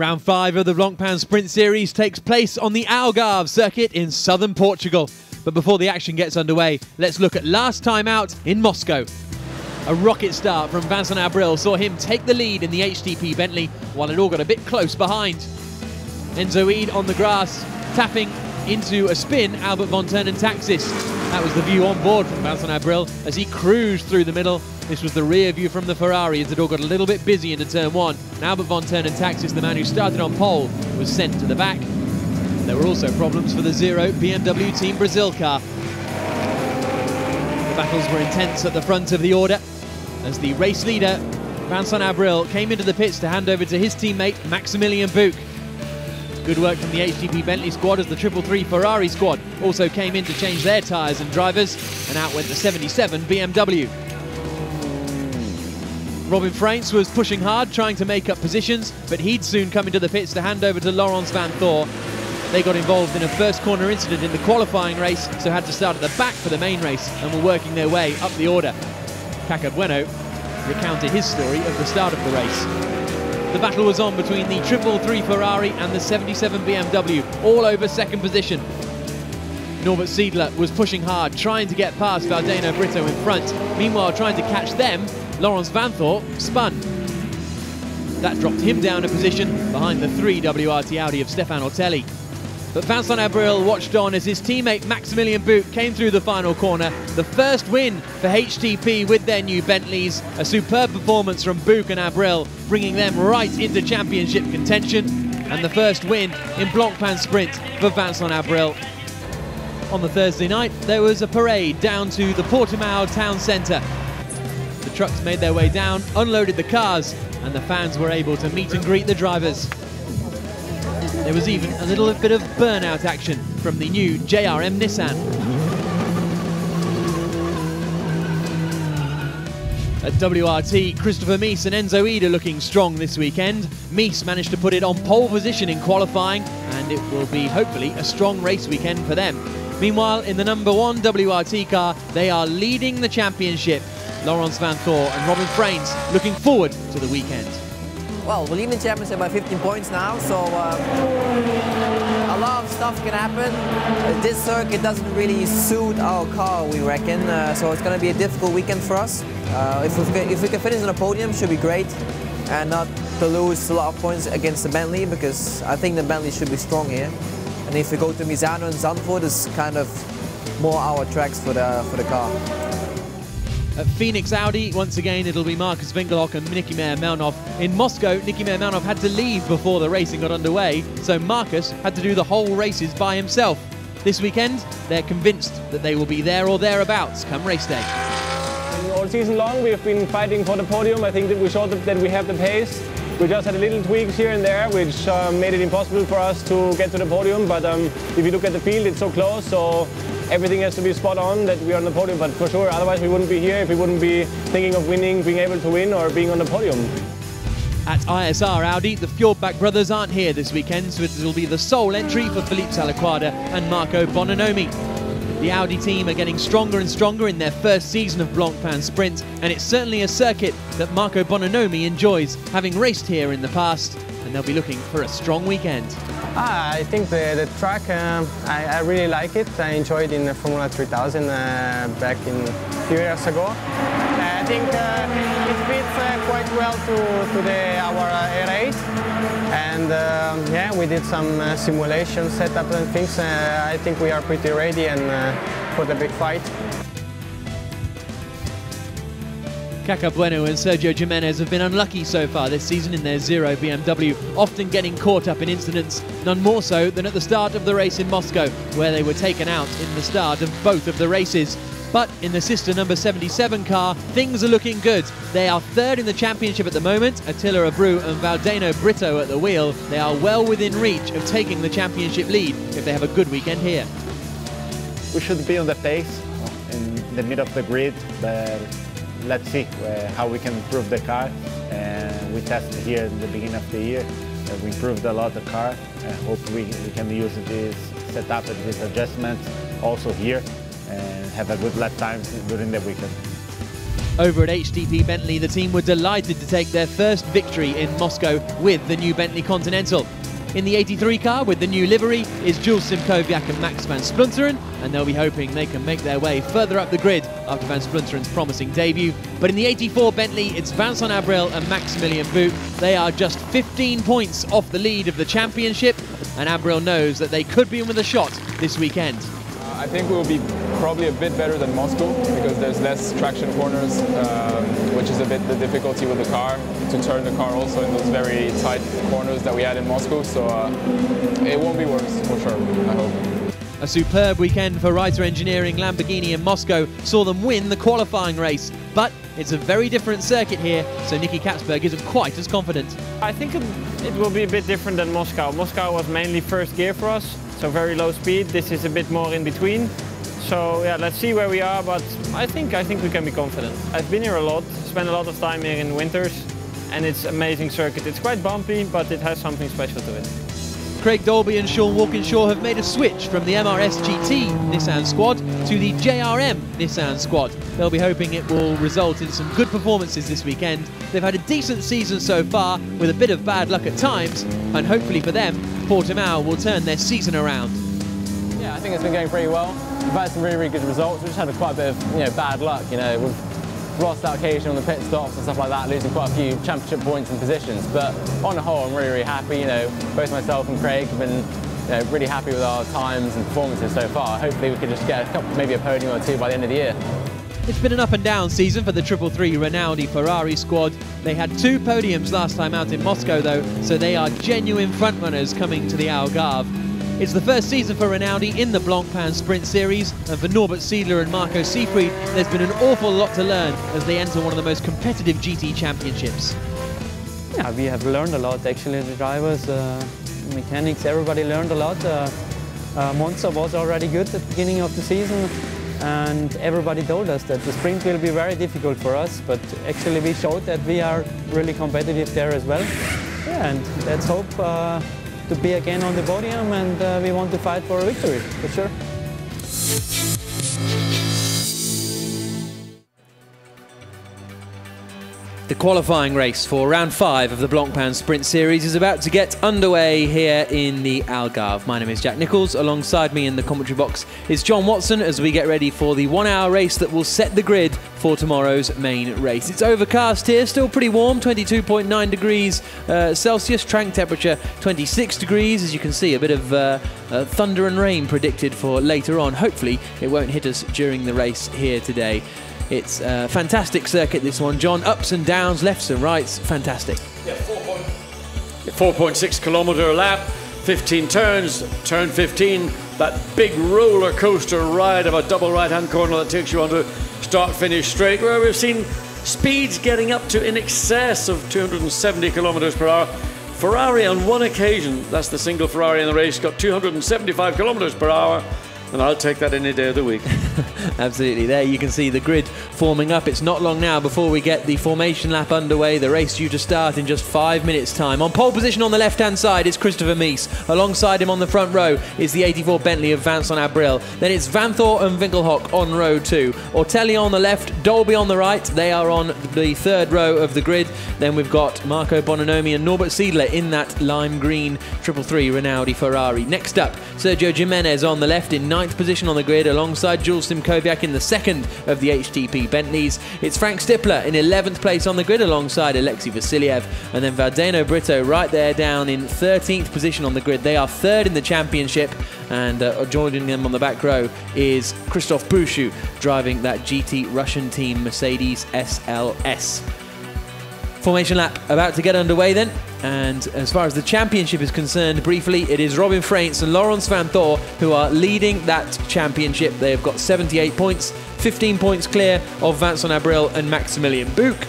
Round 5 of the Blancpain Sprint Series takes place on the Algarve circuit in southern Portugal. But before the action gets underway, let's look at last time out in Moscow. A rocket start from Vincent Abril saw him take the lead in the HTP Bentley, while it all got a bit close behind. Enzo Ede on the grass, tapping into a spin Albert von Taxis. That was the view on board from Vincent Abril as he cruised through the middle. This was the rear view from the Ferrari as it all got a little bit busy into turn 1. And Albert von Taxis, the man who started on pole, was sent to the back. There were also problems for the Zero BMW Team Brazil car. The battles were intense at the front of the order as the race leader, Vincent Abril, came into the pits to hand over to his teammate, Maximilian Buch. Good work from the HTP Bentley squad as the 333 Ferrari squad also came in to change their tyres and drivers, and out went the 77 BMW. Robin Frains was pushing hard, trying to make up positions, but he'd soon come into the pits to hand over to Laurens van Thor. They got involved in a first corner incident in the qualifying race, so had to start at the back for the main race and were working their way up the order. Caca Bueno recounted his story of the start of the race. The battle was on between the 333 Ferrari and the 77 BMW, all over second position. Norbert Siedler was pushing hard, trying to get past Valdeno Brito in front. Meanwhile, trying to catch them, Laurens van Thor spun. That dropped him down a position behind the 3 WRT Audi of Stefan Ortelli. But Vincent Abril watched on as his teammate Maximilian Buch came through the final corner. The first win for HTP with their new Bentleys. A superb performance from Buch and Abril, bringing them right into championship contention. And the first win in Blancpain Sprint for Vincent Abril. On the Thursday night, there was a parade down to the Portimao town centre. The trucks made their way down, unloaded the cars, and the fans were able to meet and greet the drivers. There was even a little bit of burnout action from the new JRM Nissan. At WRT, Christopher Mies and Enzo Ede are looking strong this weekend. Mies managed to put it on pole position in qualifying, and it will be hopefully a strong race weekend for them. Meanwhile, in the number 1 WRT car, they are leading the championship. Laurens van Thor and Robin Frains looking forward to the weekend. Well, we're leading the championship by 15 points now, so a lot of stuff can happen. This circuit doesn't really suit our car, we reckon, so it's going to be a difficult weekend for us. If we can finish on the podium, should be great, and not to lose a lot of points against the Bentley, because I think the Bentley should be strong here. And if we go to Misano and Zandvoort, it's kind of more our tracks for the car. At Phoenix Audi, once again, it'll be Marcus Winkelhock and Nicky Meyer-Melnhoff. In Moscow, Nicky Meyer-Melnhoff had to leave before the racing got underway, so Marcus had to do the whole races by himself. This weekend, they're convinced that they will be there or thereabouts come race day. All season long, we've been fighting for the podium. I think that we showed that we have the pace. We just had a little tweaks here and there, which made it impossible for us to get to the podium. But if you look at the field, it's so close, so everything has to be spot on that we are on the podium. But for sure, otherwise we wouldn't be here if we wouldn't be thinking of winning, being able to win, or being on the podium. At ISR Audi, the Fjordbach brothers aren't here this weekend, so it will be the sole entry for Philippe Salaquada and Marco Bononomi. The Audi team are getting stronger and stronger in their first season of Blancpain Sprint, and it's certainly a circuit that Marco Bononomi enjoys, having raced here in the past, and they'll be looking for a strong weekend. I think the track, I really like it. I enjoyed it in the Formula 3000 back a few years ago. I think it fits quite well to our R8. And yeah, we did some simulation setup and things. I think we are pretty ready and for the big fight. Caca Bueno and Sergio Jimenez have been unlucky so far this season in their Zero BMW, often getting caught up in incidents, none more so than at the start of the race in Moscow, where they were taken out in the start of both of the races. But in the sister number 77 car, things are looking good. They are third in the championship at the moment, Attila Abreu and Valdeno Brito at the wheel. They are well within reach of taking the championship lead if they have a good weekend here. We should be on the pace, in the middle of the grid, but let's see how we can improve the car. We tested here in the beginning of the year. We improved a lot the car. Hope we can use this setup and this adjustment also here and have a good lap time during the weekend. Over at HTP Bentley, the team were delighted to take their first victory in Moscow with the new Bentley Continental. In the 83 car with the new livery is Jules Simkowiak and Max van Splunteren, and they'll be hoping they can make their way further up the grid after van Splinteren's promising debut. But in the 84 Bentley, it's Vincent Abril and Maximilian Buch. They are just 15 points off the lead of the championship, and Abril knows that they could be in with a shot this weekend. I think we'll be probably a bit better than Moscow because there's less traction corners, which is a bit the difficulty with the car, to turn the car also in those very tight corners that we had in Moscow, so it won't be worse for sure, I hope. A superb weekend for Reiter Engineering Lamborghini in Moscow saw them win the qualifying race, but it's a very different circuit here, so Nicky Katzberg isn't quite as confident. I think it will be a bit different than Moscow. Moscow was mainly first gear for us, so very low speed. This is a bit more in between. So yeah, let's see where we are, but I think we can be confident. I've been here a lot, spent a lot of time here in winters, and it's an amazing circuit. It's quite bumpy, but it has something special to it. Craig Dolby and Sean Walkinshaw have made a switch from the MRS GT Nissan squad to the JRM Nissan squad. They'll be hoping it will result in some good performances this weekend. They've had a decent season so far, with a bit of bad luck at times, and hopefully for them, Portimao will turn their season around. Yeah, I think it's been going pretty well. We've had some really, really good results. We've just had quite a bit of bad luck. We've lost that occasion on the pit stops and stuff like that, losing quite a few championship points and positions. But on the whole, I'm really, really happy. Both myself and Craig have been really happy with our times and performances so far. Hopefully we can just get maybe a podium or two by the end of the year. It's been an up and down season for the 333 Rinaldi Ferrari squad. They had 2 podiums last time out in Moscow though, so they are genuine frontrunners coming to the Algarve. It's the first season for Rinaldi in the Blancpain Sprint Series, and for Norbert Siedler and Marco Seefried, there's been an awful lot to learn as they enter one of the most competitive GT championships. Yeah, we have learned a lot actually, the drivers, mechanics, everybody learned a lot. Monza was already good at the beginning of the season, and everybody told us that the sprint will be very difficult for us, but actually we showed that we are really competitive there as well. Yeah, and let's hope to be again on the podium, and we want to fight for a victory, for sure. The qualifying race for round 5 of the Blancpain Sprint Series is about to get underway here in the Algarve. My name is Jack Nichols. Alongside me in the commentary box is John Watson as we get ready for the 1-hour race that will set the grid for tomorrow's main race. It's overcast here, still pretty warm, 22.9 degrees Celsius, track temperature 26 degrees. As you can see, a bit of thunder and rain predicted for later on. Hopefully it won't hit us during the race here today. It's a fantastic circuit, this one, John. Ups and downs, lefts and rights, fantastic. Yeah, 4.6 kilometre lap, 15 turns, turn 15, that big roller coaster ride of a double right-hand corner that takes you onto start-finish straight, where we've seen speeds getting up to in excess of 270 kilometres per hour. Ferrari on one occasion, that's the single Ferrari in the race, got 275 kilometres per hour. And I'll take that any day of the week. Absolutely. There you can see the grid forming up. It's not long now before we get the formation lap underway. The race due to start in just 5 minutes' time. On pole position on the left-hand side is Christopher Mies. Alongside him on the front row is the 84 Bentley of Vincent Abril. Then it's Van Thor and Winkelhock on row 2. Ortelli on the left, Dolby on the right. They are on the 3rd row of the grid. Then we've got Marco Bononomi and Norbert Siedler in that lime green 333 Rinaldi Ferrari. Next up, Sergio Jimenez on the left in 9th position on the grid, alongside Jules Simkowiak in the 2nd of the HTP Bentleys. It's Frank Stippler in 11th place on the grid alongside Alexei Vasiliev, and then Valdeno Brito right there down in 13th position on the grid. They are 3rd in the championship, and joining them on the back row is Christoph Buchu driving that GT Russian team Mercedes SLS. Formation lap about to get underway then, and as far as the championship is concerned, briefly, it is Robin Freins and Laurens van Thor who are leading that championship. They have got 78 points, 15 points clear of Vincent Abril and Maximilian Buch,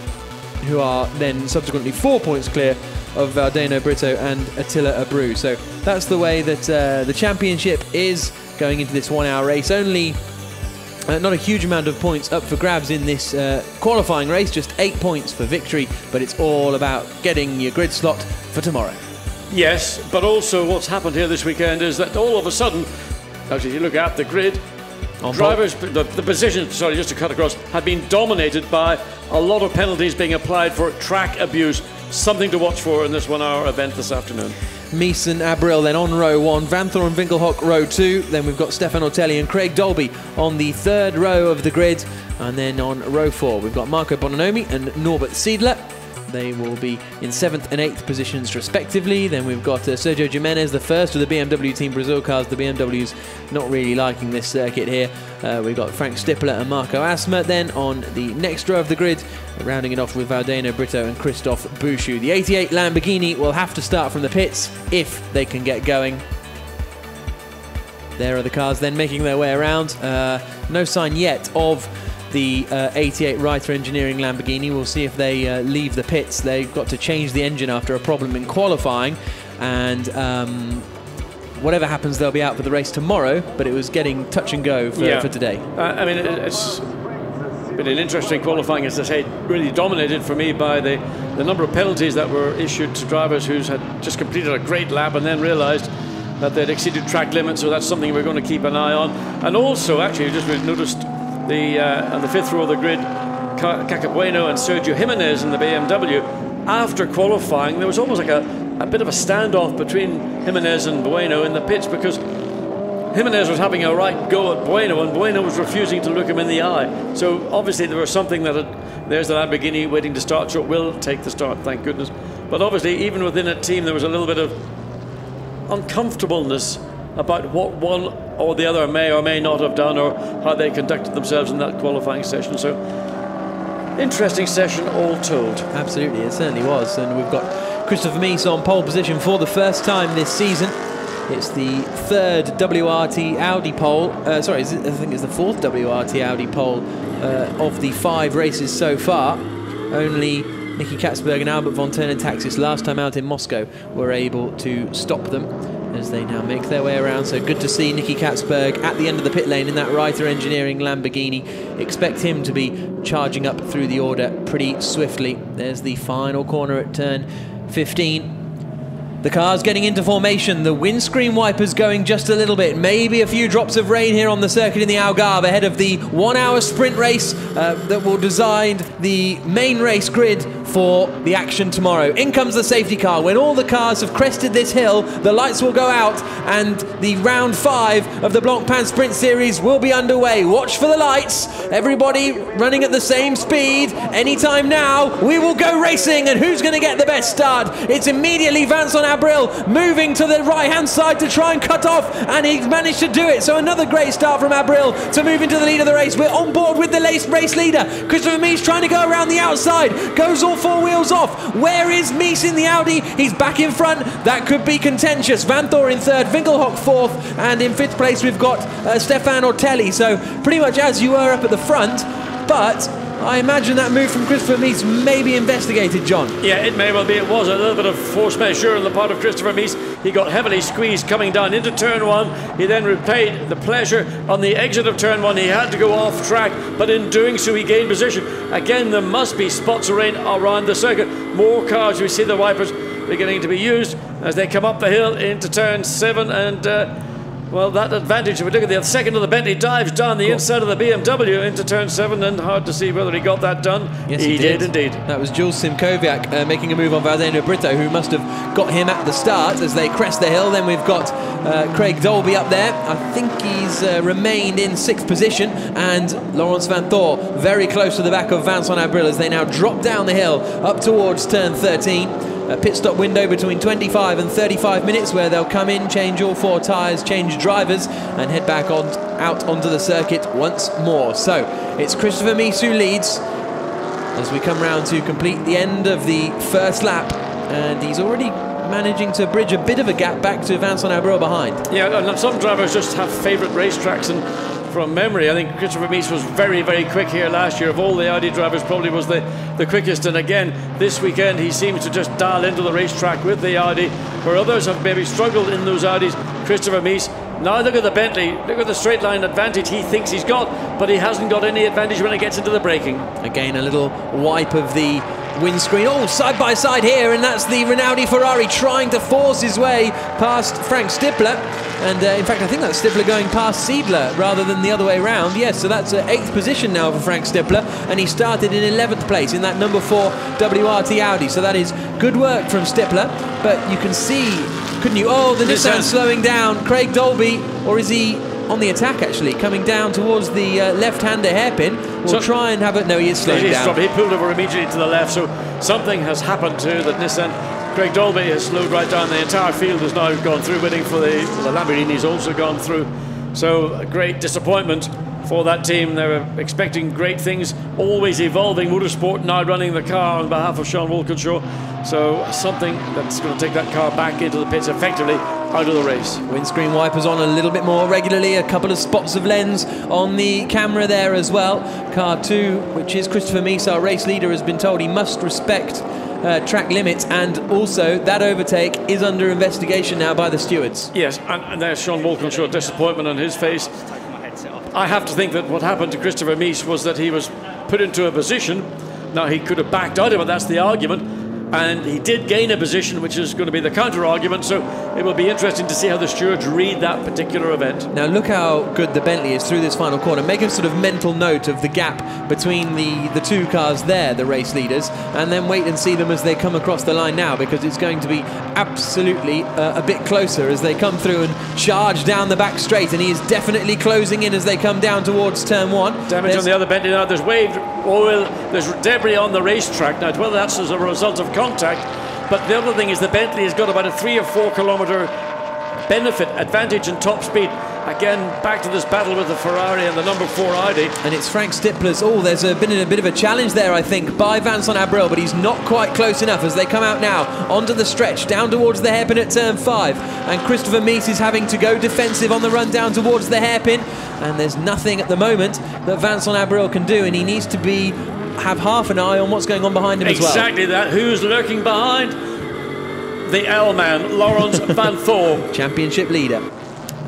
who are then subsequently 4 points clear of Valdeno Brito and Attila Abreu. So that's the way that the championship is going into this 1-hour race. Only not a huge amount of points up for grabs in this qualifying race, just 8 points for victory, but it's all about getting your grid slot for tomorrow. Yes, but also what's happened here this weekend is that all of a sudden, actually, if you look at the grid, drivers, the position, sorry, just to cut across, had been dominated by a lot of penalties being applied for track abuse. Something to watch for in this 1 hour event this afternoon. Mies and Abril then on row 1, Vanthor and Winkelhock row 2, then we've got Stefan Ortelli and Craig Dolby on the 3rd row of the grid, and then on row 4 we've got Marco Bononomi and Norbert Siedler. They will be in 7th and 8th positions respectively. Then we've got Sergio Jimenez, the first of the BMW Team Brazil cars. The BMW's not really liking this circuit here. We've got Frank Stippler and Marco Asma. Then on the next row of the grid, rounding it off with Valdeno Brito and Christophe Bouchou. The 88 Lamborghini will have to start from the pits if they can get going. There are the cars then making their way around. No sign yet of the 88 Reiter Engineering Lamborghini. We'll see if they leave the pits. They've got to change the engine after a problem in qualifying, and whatever happens, they'll be out for the race tomorrow, but it was getting touch and go for today. I mean, it's been an interesting qualifying, as I say, really dominated for me by the number of penalties that were issued to drivers who had just completed a great lap and then realised that they'd exceeded track limits, so that's something we're going to keep an eye on. And also, actually, just noticed on the 5th row of the grid, Cacabueno and Sergio Jimenez in the BMW. After qualifying, there was almost like a bit of a standoff between Jimenez and Bueno in the pits, because Jimenez was having a right go at Bueno, and Bueno was refusing to look him in the eye. So obviously there was something there's the Lamborghini waiting to start, so it will take the start, thank goodness. But obviously, even within a team, there was a little bit of uncomfortableness about what one or the other may or may not have done, or how they conducted themselves in that qualifying session. So, interesting session all told. Absolutely, it certainly was. And we've got Christopher Mies on pole position for the first time this season. It's the 3rd WRT Audi pole. I think it's the 4th WRT Audi pole of the 5 races so far. Only Nicky Katzberg and Albert von Turnentaxis, last time out in Moscow, were able to stop them as they now make their way around. So good to see Nicky Katzberg at the end of the pit lane in that Reiter Engineering Lamborghini. Expect him to be charging up through the order pretty swiftly. There's the final corner at turn 15. The car's getting into formation, the windscreen wipers going just a little bit, maybe a few drops of rain here on the circuit in the Algarve ahead of the 1 hour sprint race that will design the main race grid for the action tomorrow. In comes the safety car. When all the cars have crested this hill, the lights will go out and the round 5 of the Blancpain Sprint Series will be underway. Watch for the lights, everybody running at the same speed. Anytime now, we will go racing, and who's going to get the best start? It's immediately Vincent Abril moving to the right-hand side to try and cut off, and he's managed to do it. So another great start from Abril to move into the lead of the race. We're on board with the race leader. Christopher Mies trying to go around the outside, goes all 4 wheels off. Where is Mies in the Audi? He's back in front. That could be contentious. Vanthor in 3rd, Winkelhock 4th, and in 5th place we've got Stefan Ortelli. So pretty much as you were up at the front, but I imagine that move from Christopher Mies may be investigated, John. Yeah, it may well be. It was a little bit of force majeure on the part of Christopher Mies. He got heavily squeezed coming down into turn 1. He then repaid the pleasure on the exit of turn 1. He had to go off track, but in doing so he gained position. Again, there must be spots of rain around the circuit. More cars, we see the wipers beginning to be used as they come up the hill into turn 7, and well, that advantage, if we look at the 2nd of the Bentley, dives down the inside of the BMW into turn 7, and hard to see whether he got that done. Yes, he did indeed. That was Jules Simkowiak making a move on Valdeno Brito, who must have got him at the start as they crest the hill. Then we've got Craig Dolby up there. I think he's remained in 6th position, and Laurens Vanthor very close to the back of Vincent Abril as they now drop down the hill up towards turn 13. A pit stop window between 25 and 35 minutes where they'll come in, change all 4 tyres, change drivers, and head back out onto the circuit once more. So it's Christopher Mies who leads as we come round to complete the end of the first lap, and he's already managing to bridge a bit of a gap back to Vincent Abril behind. Yeah, and some drivers just have favourite racetracks, and from memory, I think Christopher Mies was very, very quick here last year. Of all the Audi drivers, probably was the quickest. And again, this weekend, he seems to just dial into the racetrack with the Audi, where others have maybe struggled in those Audis. Christopher Mies, now look at the Bentley, look at the straight line advantage he thinks he's got, but he hasn't got any advantage when it gets into the braking. Again, a little wipe of the windscreen. Oh, side by side here, and that's the Rinaldi Ferrari trying to force his way past Frank Stippler. And in fact, I think that's Stippler going past Seidler rather than the other way around. Yes, so that's 8th position now for Frank Stippler, and he started in 11th place in that number 4 WRT Audi. So that is good work from Stippler. But you can see, couldn't you? Oh, the Nissan slowing down. Craig Dolby, or is he on the attack actually, coming down towards the left-hander hairpin? We'll try and have it. No, he is slowing down. He pulled over immediately to the left, so something has happened to that Nissan. Craig Dolby has slowed right down. The entire field has now gone through, waiting for the Lamborghini's also gone through. So a great disappointment for that team. They were expecting great things, always evolving motorsport, now running the car on behalf of Sean Walkinshaw. So something that's going to take that car back into the pits effectively out of the race. Windscreen wipers on a little bit more regularly, a couple of spots of lens on the camera there as well. Car 2, which is Christopher Mies, our race leader, has been told he must respect track limits, and also that overtake is under investigation now by the stewards. Yes, and there's Sean Walkinshaw, disappointment on his face. I have to think that what happened to Christopher Mies was that he was put into a position. Now, he could have backed out of it, that's the argument, and he did gain a position, which is going to be the counter-argument, so it will be interesting to see how the stewards read that particular event. Now, look how good the Bentley is through this final corner. Make a sort of mental note of the gap between the two cars there, the race leaders, and then wait and see them as they come across the line now, because it's going to be absolutely a bit closer as they come through and charge down the back straight, and he is definitely closing in as they come down towards turn 1. Damage on the other Bentley now. There's waved oil, there's debris on the racetrack. Now, whether that's as a result of contact, but the other thing is the Bentley has got about a 3 or 4 kilometre benefit advantage in top speed. Again, back to this battle with the Ferrari and the number 4 Audi. And it's Frank Stippler's. Oh, there's been a bit of a challenge there, I think, by Vincent Abril, but he's not quite close enough as they come out now onto the stretch, down towards the hairpin at turn 5. And Christopher Mies is having to go defensive on the run down towards the hairpin. And there's nothing at the moment that Vincent Abril can do, and he needs to have half an eye on what's going on behind him as well. Exactly that. Who's lurking behind? The L-man, Laurens van Thor. Championship leader.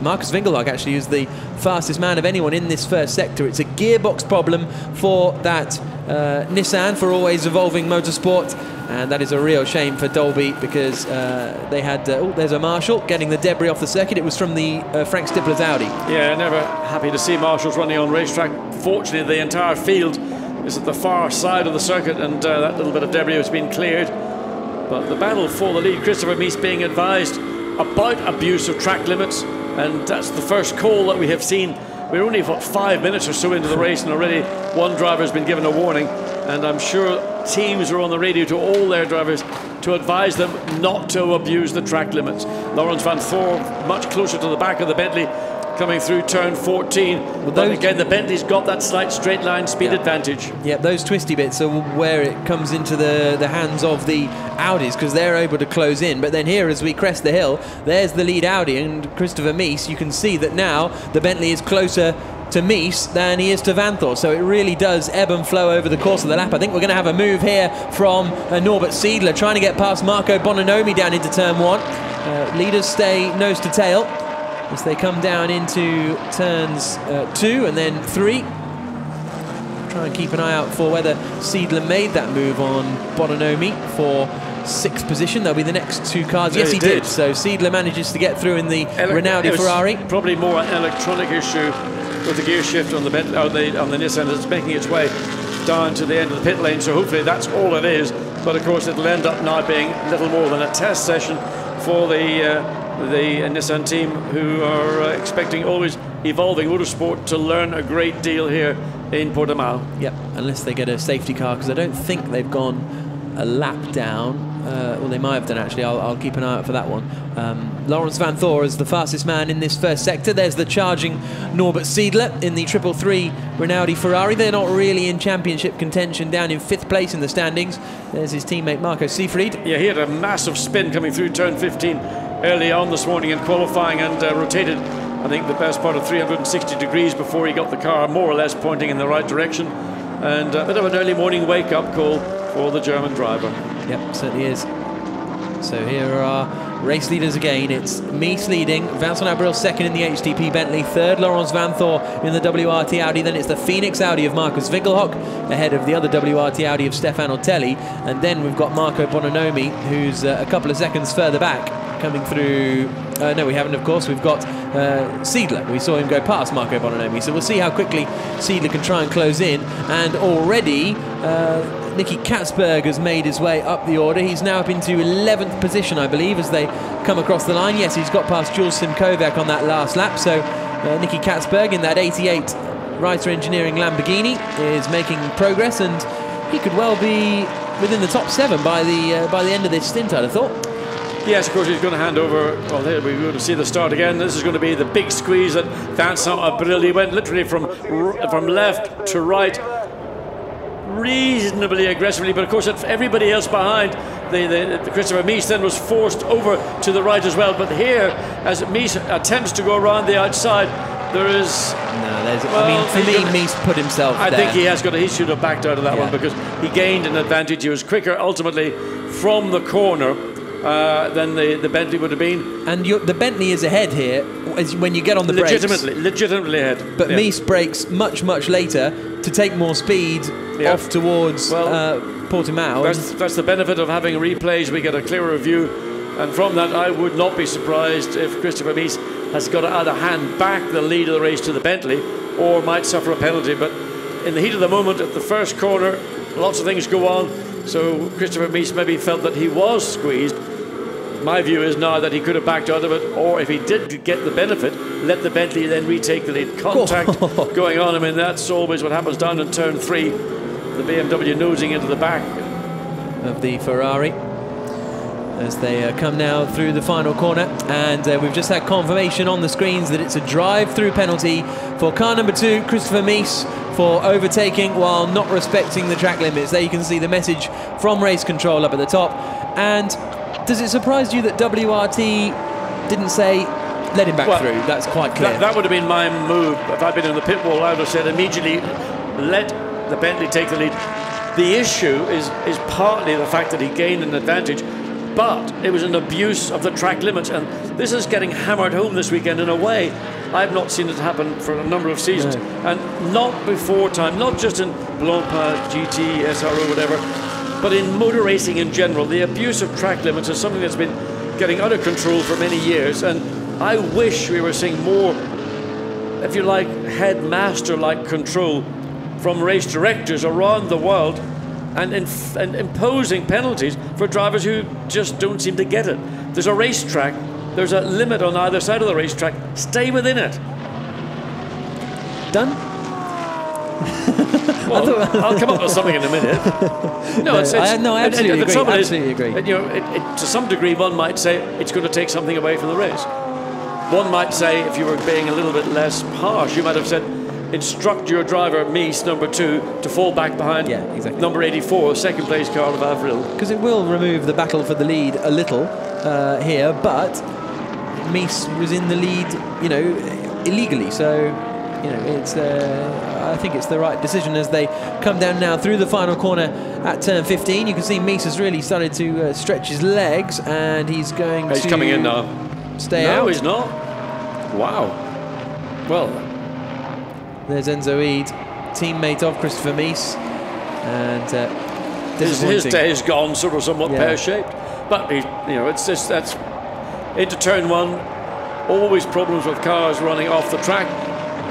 Marcus Vingegaard actually is the fastest man of anyone in this first sector. It's a gearbox problem for that Nissan, for Always Evolving Motorsport, and that is a real shame for Dolby, because they had there's a Marshall getting the debris off the circuit. It was from the Frank Stippler's Audi. Yeah, never happy to see Marshalls running on racetrack. Fortunately, the entire field is at the far side of the circuit, and that little bit of debris has been cleared. But the battle for the lead, Christopher Mies being advised about abuse of track limits, and that's the first call that we have seen. We're only, what, 5 minutes or so into the race, and already one driver has been given a warning, and I'm sure teams are on the radio to all their drivers to advise them not to abuse the track limits. Laurens van Thor much closer to the back of the Bentley, coming through turn 14. But again, the Bentley's got that slight straight line speed advantage. Yeah, those twisty bits are where it comes into the hands of the Audis, because they're able to close in. But then here, as we crest the hill, there's the lead Audi and Christopher Mies. You can see that now the Bentley is closer to Mies than he is to Van Thor, so it really does ebb and flow over the course of the lap. I think we're going to have a move here from Norbert Seidler, trying to get past Marco Bononomi down into turn 1. Leaders stay nose to tail as they come down into turns 2 and then 3. Try and keep an eye out for whether Seidler made that move on Bononomi for 6th position. That'll be the next 2 cars. Yes, he did. So Seidler manages to get through in the Rinaldi Ferrari. Probably more an electronic issue with the gear shift on the Nissan that's making its way down to the end of the pit lane. So hopefully that's all it is. But of course it'll end up now being little more than a test session for the Nissan team, who are expecting Always Evolving Motorsport to learn a great deal here in Portimao. Yep, unless they get a safety car, because I don't think they've gone a lap down. Well, they might have done actually. I'll keep an eye out for that one. Laurens van Thor is the fastest man in this first sector. There's the charging Norbert Seidler in the 333 Rinaldi Ferrari. They're not really in championship contention, down in 5th place in the standings. There's his teammate Marco Seefried. Yeah, he had a massive spin coming through turn 15 early on this morning in qualifying, and rotated, I think, the best part of 360 degrees before he got the car more or less pointing in the right direction. And a bit of an early morning wake-up call for the German driver. Yep, certainly is. So here are Race leaders again, it's Mies leading, Vincent Abril second in the HTP Bentley, third Laurens Vanthoor in the WRT Audi, then it's the Phoenix Audi of Marcus Winkelhock, ahead of the other WRT Audi of Stefan Otelli, and then we've got Marco Bononomi, who's a couple of seconds further back, coming through. No, we haven't, of course. We've got Seidler. We saw him go past Marco Bononomi, so we'll see how quickly Seidler can try and close in, and already Nicky Katzberg has made his way up the order. He's now up into 11th position, I believe, as they come across the line. Yes, he's got past Jules Simkovic on that last lap, so Nicky Katzberg in that 88 Reiter Engineering Lamborghini is making progress, and he could well be within the top 7 by the end of this stint, I'd have thought. Yes, of course, he's going to hand over. Well, there we're going to see the start again. This is going to be the big squeeze at Vincent Abril. He went literally from left to right, reasonably aggressively, but of course everybody else behind, the Christopher Mies then was forced over to the right as well. But here, as Mies attempts to go around the outside, there is... No, there's... Well, I mean, for me, Mies put himself there. I think he has got... He should have backed out of that one, because he gained an advantage. He was quicker, ultimately, from the corner than the Bentley would have been. And the Bentley is ahead here when you get on the brakes. Legitimately ahead. But Mies brakes much later to take more speed off towards Portimao. That's the benefit of having replays. We get a clearer view, and from that I would not be surprised if Christopher Mies has got to either hand back the lead of the race to the Bentley or might suffer a penalty. But in the heat of the moment at the first corner, lots of things go on, so Christopher Mies maybe felt that he was squeezed. My view is now that he could have backed out of it, or if he did get the benefit, let the Bentley then retake the lead. Contact going on. I mean, that's always what happens down in turn 3. The BMW nosing into the back of the Ferrari as they come now through the final corner, and we've just had confirmation on the screens that it's a drive-through penalty for car number 2, Christopher Mies, for overtaking while not respecting the track limits. There you can see the message from race control up at the top. And does it surprise you that WRT didn't say let him back through? That's quite clear. That would have been my move. If I'd been in the pit wall, I would have said immediately let the Bentley take the lead. The issue is partly the fact that he gained an advantage, but it was an abuse of the track limits, and this is getting hammered home this weekend in a way I've not seen it happen for a number of seasons. No. And not before time, not just in Blancpain, GT, SRO, whatever, but in motor racing in general. The abuse of track limits is something that's been getting out of control for many years, and I wish we were seeing more, if you like, headmaster-like control from race directors around the world, and imposing penalties for drivers who just don't seem to get it. There's a racetrack, there's a limit on either side of the racetrack. Stay within it. Done? Well, I'll come up with something in a minute. I absolutely agree. You know, to some degree, one might say it's going to take something away from the race. One might say, if you were being a little bit less harsh, you might have said, instruct your driver, Mies, number 2, to fall back behind number 84, second place car of Avril. Because it will remove the battle for the lead a little here, but Mies was in the lead, you know, illegally. So, you know, it's I think it's the right decision as they come down now through the final corner at turn 15. You can see Mies has really started to stretch his legs, and he's going he's coming in now. Stay out. No, he's not. Wow. Well, there's Enzo Eid, teammate of Christopher Mies, and his day is gone, sort of somewhat pear-shaped. But you know, it's just that's into turn 1. Always problems with cars running off the track.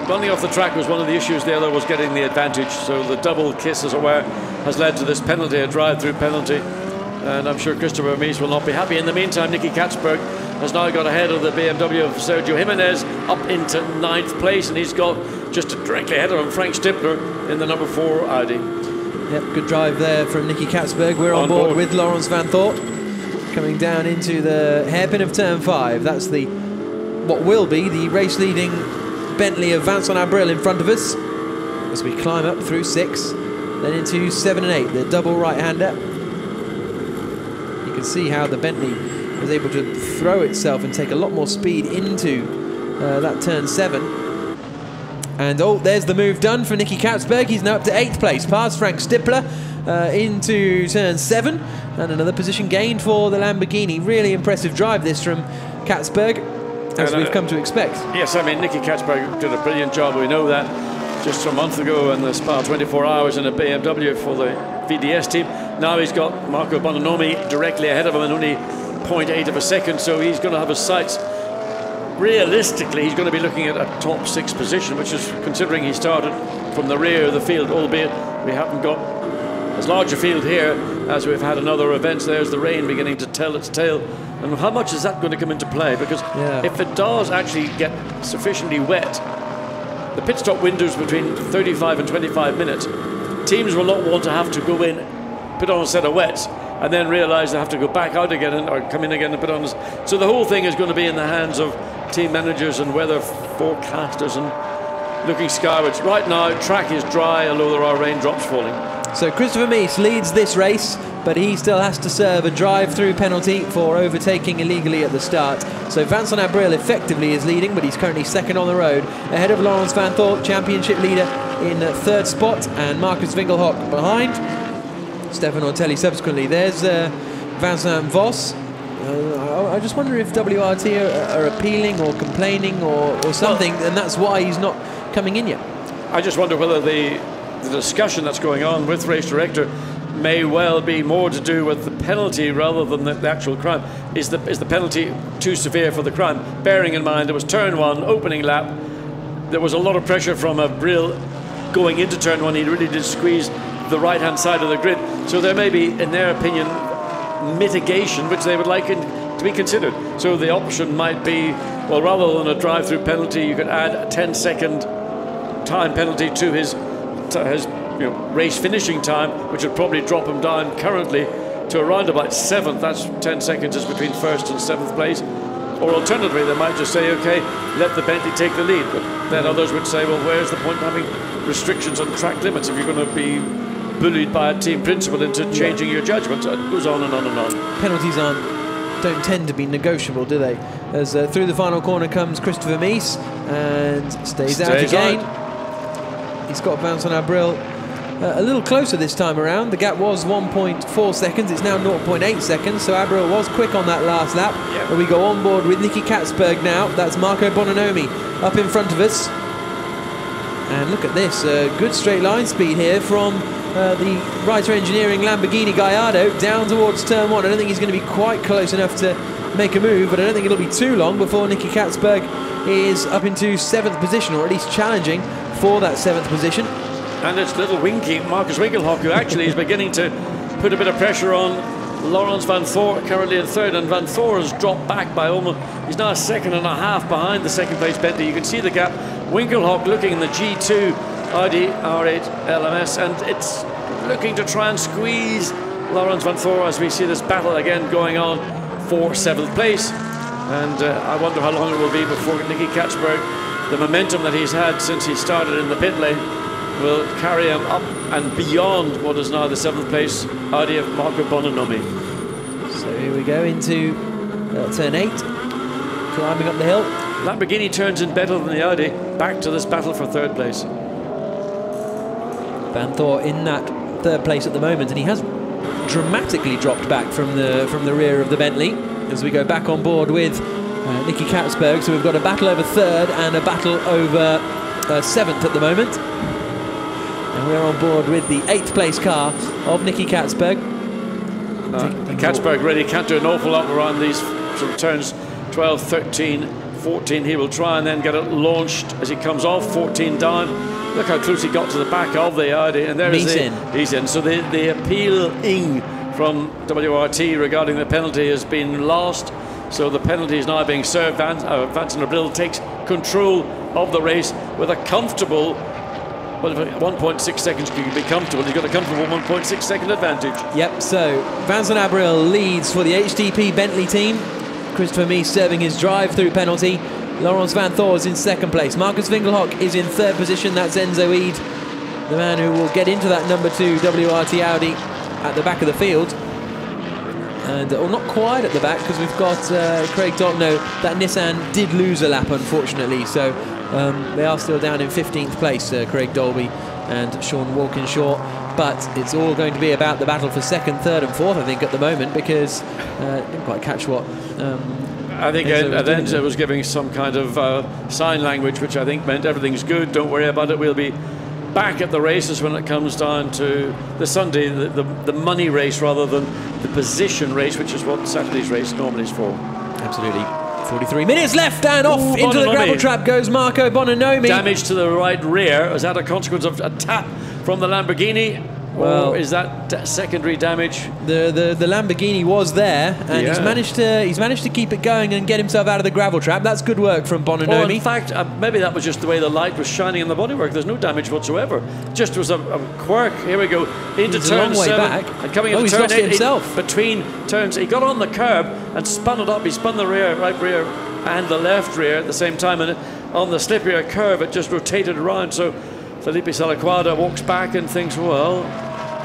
Running off the track was one of the issues. The other was getting the advantage. So the double kiss, as it were, has led to this penalty, a drive-through penalty. And I'm sure Christopher Mies will not be happy. In the meantime, Nicky Katzberg has now got ahead of the BMW of Sergio Jimenez up into 9th place, and he's got just directly ahead of him Frank Stippler in the number 4 Audi. Yep, good drive there from Nicky Katzberg. We're on board with Laurens Vanthoor coming down into the hairpin of turn 5. That's the what will be the race-leading Bentley of Vincent Abril in front of us as we climb up through 6, then into 7 and 8, the double right-hander. You can see how the Bentley was able to throw itself and take a lot more speed into that turn 7. And there's the move done for Nicky Katzberg. He's now up to 8th place, past Frank Stippler into turn 7. And another position gained for the Lamborghini. Really impressive drive this from Katzberg, as we've come to expect. Yes, I mean, Nicky Katzberg did a brilliant job. We know that just a month ago in the Spa 24 Hours in a BMW for the VDS team. Now he's got Marco Bononomi directly ahead of him and only 0.8 of a second, so he's going to have his sights. Realistically, he's going to be looking at a top 6 position, which is, considering he started from the rear of the field, albeit we haven't got as large a field here as we've had in other events. There's the rain beginning to tell its tale. And how much is that going to come into play? Because if it does actually get sufficiently wet, the pit stop windows between 35 and 25 minutes, teams will not want to have to go in, put on a set of wets, and then realise they have to go back out again or come in again and put on. So the whole thing is going to be in the hands of team managers and weather forecasters and looking skywards. Right now, track is dry, although there are raindrops falling. So Christopher Mies leads this race, but he still has to serve a drive-through penalty for overtaking illegally at the start. So Vincent Abril effectively is leading, but he's currently second on the road, ahead of Laurens van Thor, championship leader, in third spot, and Marcus Winkelhock behind. Stefan Ortelli subsequently. There's Vincent Vos. I just wonder if WRT are appealing or complaining or something, and that's why he's not coming in yet. I just wonder whether the discussion that's going on with race director may well be more to do with the penalty rather than the actual crime. Is the penalty too severe for the crime? Bearing in mind it was turn 1, opening lap. There was a lot of pressure from Abril going into turn 1. He really did squeeze the right-hand side of the grid. So there may be, in their opinion, mitigation which they would like to be considered. So the option might be, well, rather than a drive-through penalty, you could add a 10-second time penalty to his race finishing time, which would probably drop him down currently to around about 7th. That's 10 seconds is between 1st and 7th place. Or alternatively, they might just say, okay, let the Bentley take the lead. But then others would say, well, where's the point of having restrictions on track limits if you're going to be bullied by a team principal into changing your judgment? It goes on and on and on. Penalties don't tend to be negotiable, do they? As through the final corner comes Christopher Mies and stays out again. He's got Vincent Abril a little closer this time around. The gap was 1.4 seconds. It's now 0.8 seconds. So Abril was quick on that last lap. Yep. And we go on board with Nicky Katzberg now. That's Marco Bononomi up in front of us. And look at this. Good straight line speed here from the Reiter Engineering Lamborghini Gallardo down towards turn 1. I don't think he's going to be quite close enough to make a move, but I don't think it'll be too long before Nicky Katzberg is up into 7th position, or at least challenging for that 7th position. And it's little Winky, Marcus Winkelhock, who actually is beginning to put a bit of pressure on Laurens van Thor, currently in 3rd, and Van Thor has dropped back by almost, he's now 1.5 seconds behind the 2nd place Bentley. You can see the gap. Winkelhock looking in the G2 Audi R8 LMS, and it's looking to try and squeeze Laurens van Thor as we see this battle again going on for 7th place. And I wonder how long it will be before Nicky Katzberg, the momentum that he's had since he started in the pit lane, will carry him up and beyond what is now the 7th place Audi of Marco Bononomi. So here we go into turn 8, climbing up the hill. Lamborghini turns in better than the Audi, back to this battle for 3rd place. Van Thor in that 3rd place at the moment, and he has dramatically dropped back from the rear of the Bentley as we go back on board with Nicky Katzberg. So we've got a battle over 3rd and a battle over 7th at the moment. And we're on board with the 8th place car of Nicky Katzberg. Katzberg really can't do an awful lot around these sort of turns 12, 13, 14. He will try and then get it launched as he comes off, 14 down. Look how close he got to the back of the Audi, and there is he's in. So the appealing from WRT regarding the penalty has been lost. So the penalty is now being served. Vincent Abril takes control of the race with a comfortable, well, 1.6 seconds can be comfortable. He's got a comfortable 1.6 second advantage. Yep, so Vincent Abril leads for the HTP Bentley team. Christopher Mies serving his drive-through penalty. Laurens van Thor is in 2nd place. Marcus Winkelhock is in 3rd position. That's Enzo Eid, the man who will get into that number 2 WRT Audi at the back of the field. And well, not quite at the back, because we've got Craig Dalton. No, that Nissan did lose a lap, unfortunately. So they are still down in 15th place, Craig Dolby and Sean Walkinshaw. but it's all going to be about the battle for second, third and fourth, I think, at the moment, because didn't quite catch what I think Enzo was giving some kind of sign language, which I think meant everything's good, don't worry about it, we'll be back at the races when it comes down to the Sunday, the money race rather than the position race, which is what Saturday's race normally is for. Absolutely. 43 minutes left, and off into the gravel trap goes Marco Bononomi. Damage to the right rear. Is that a consequence of a tap from the Lamborghini? Well, or is that secondary damage? The Lamborghini was there, and he's managed to keep it going and get himself out of the gravel trap. That's good work from Bononomi. Well, in fact, maybe that was just the way the light was shining in the bodywork. There's no damage whatsoever. Just was a quirk. Here we go into turn 7 back. And coming into turn 8 himself. Between turns. He got on the curb and spun it up. He spun the right rear and the left rear at the same time, and on the slippier curve it just rotated around. So Felipe Salaquada walks back and thinks, well,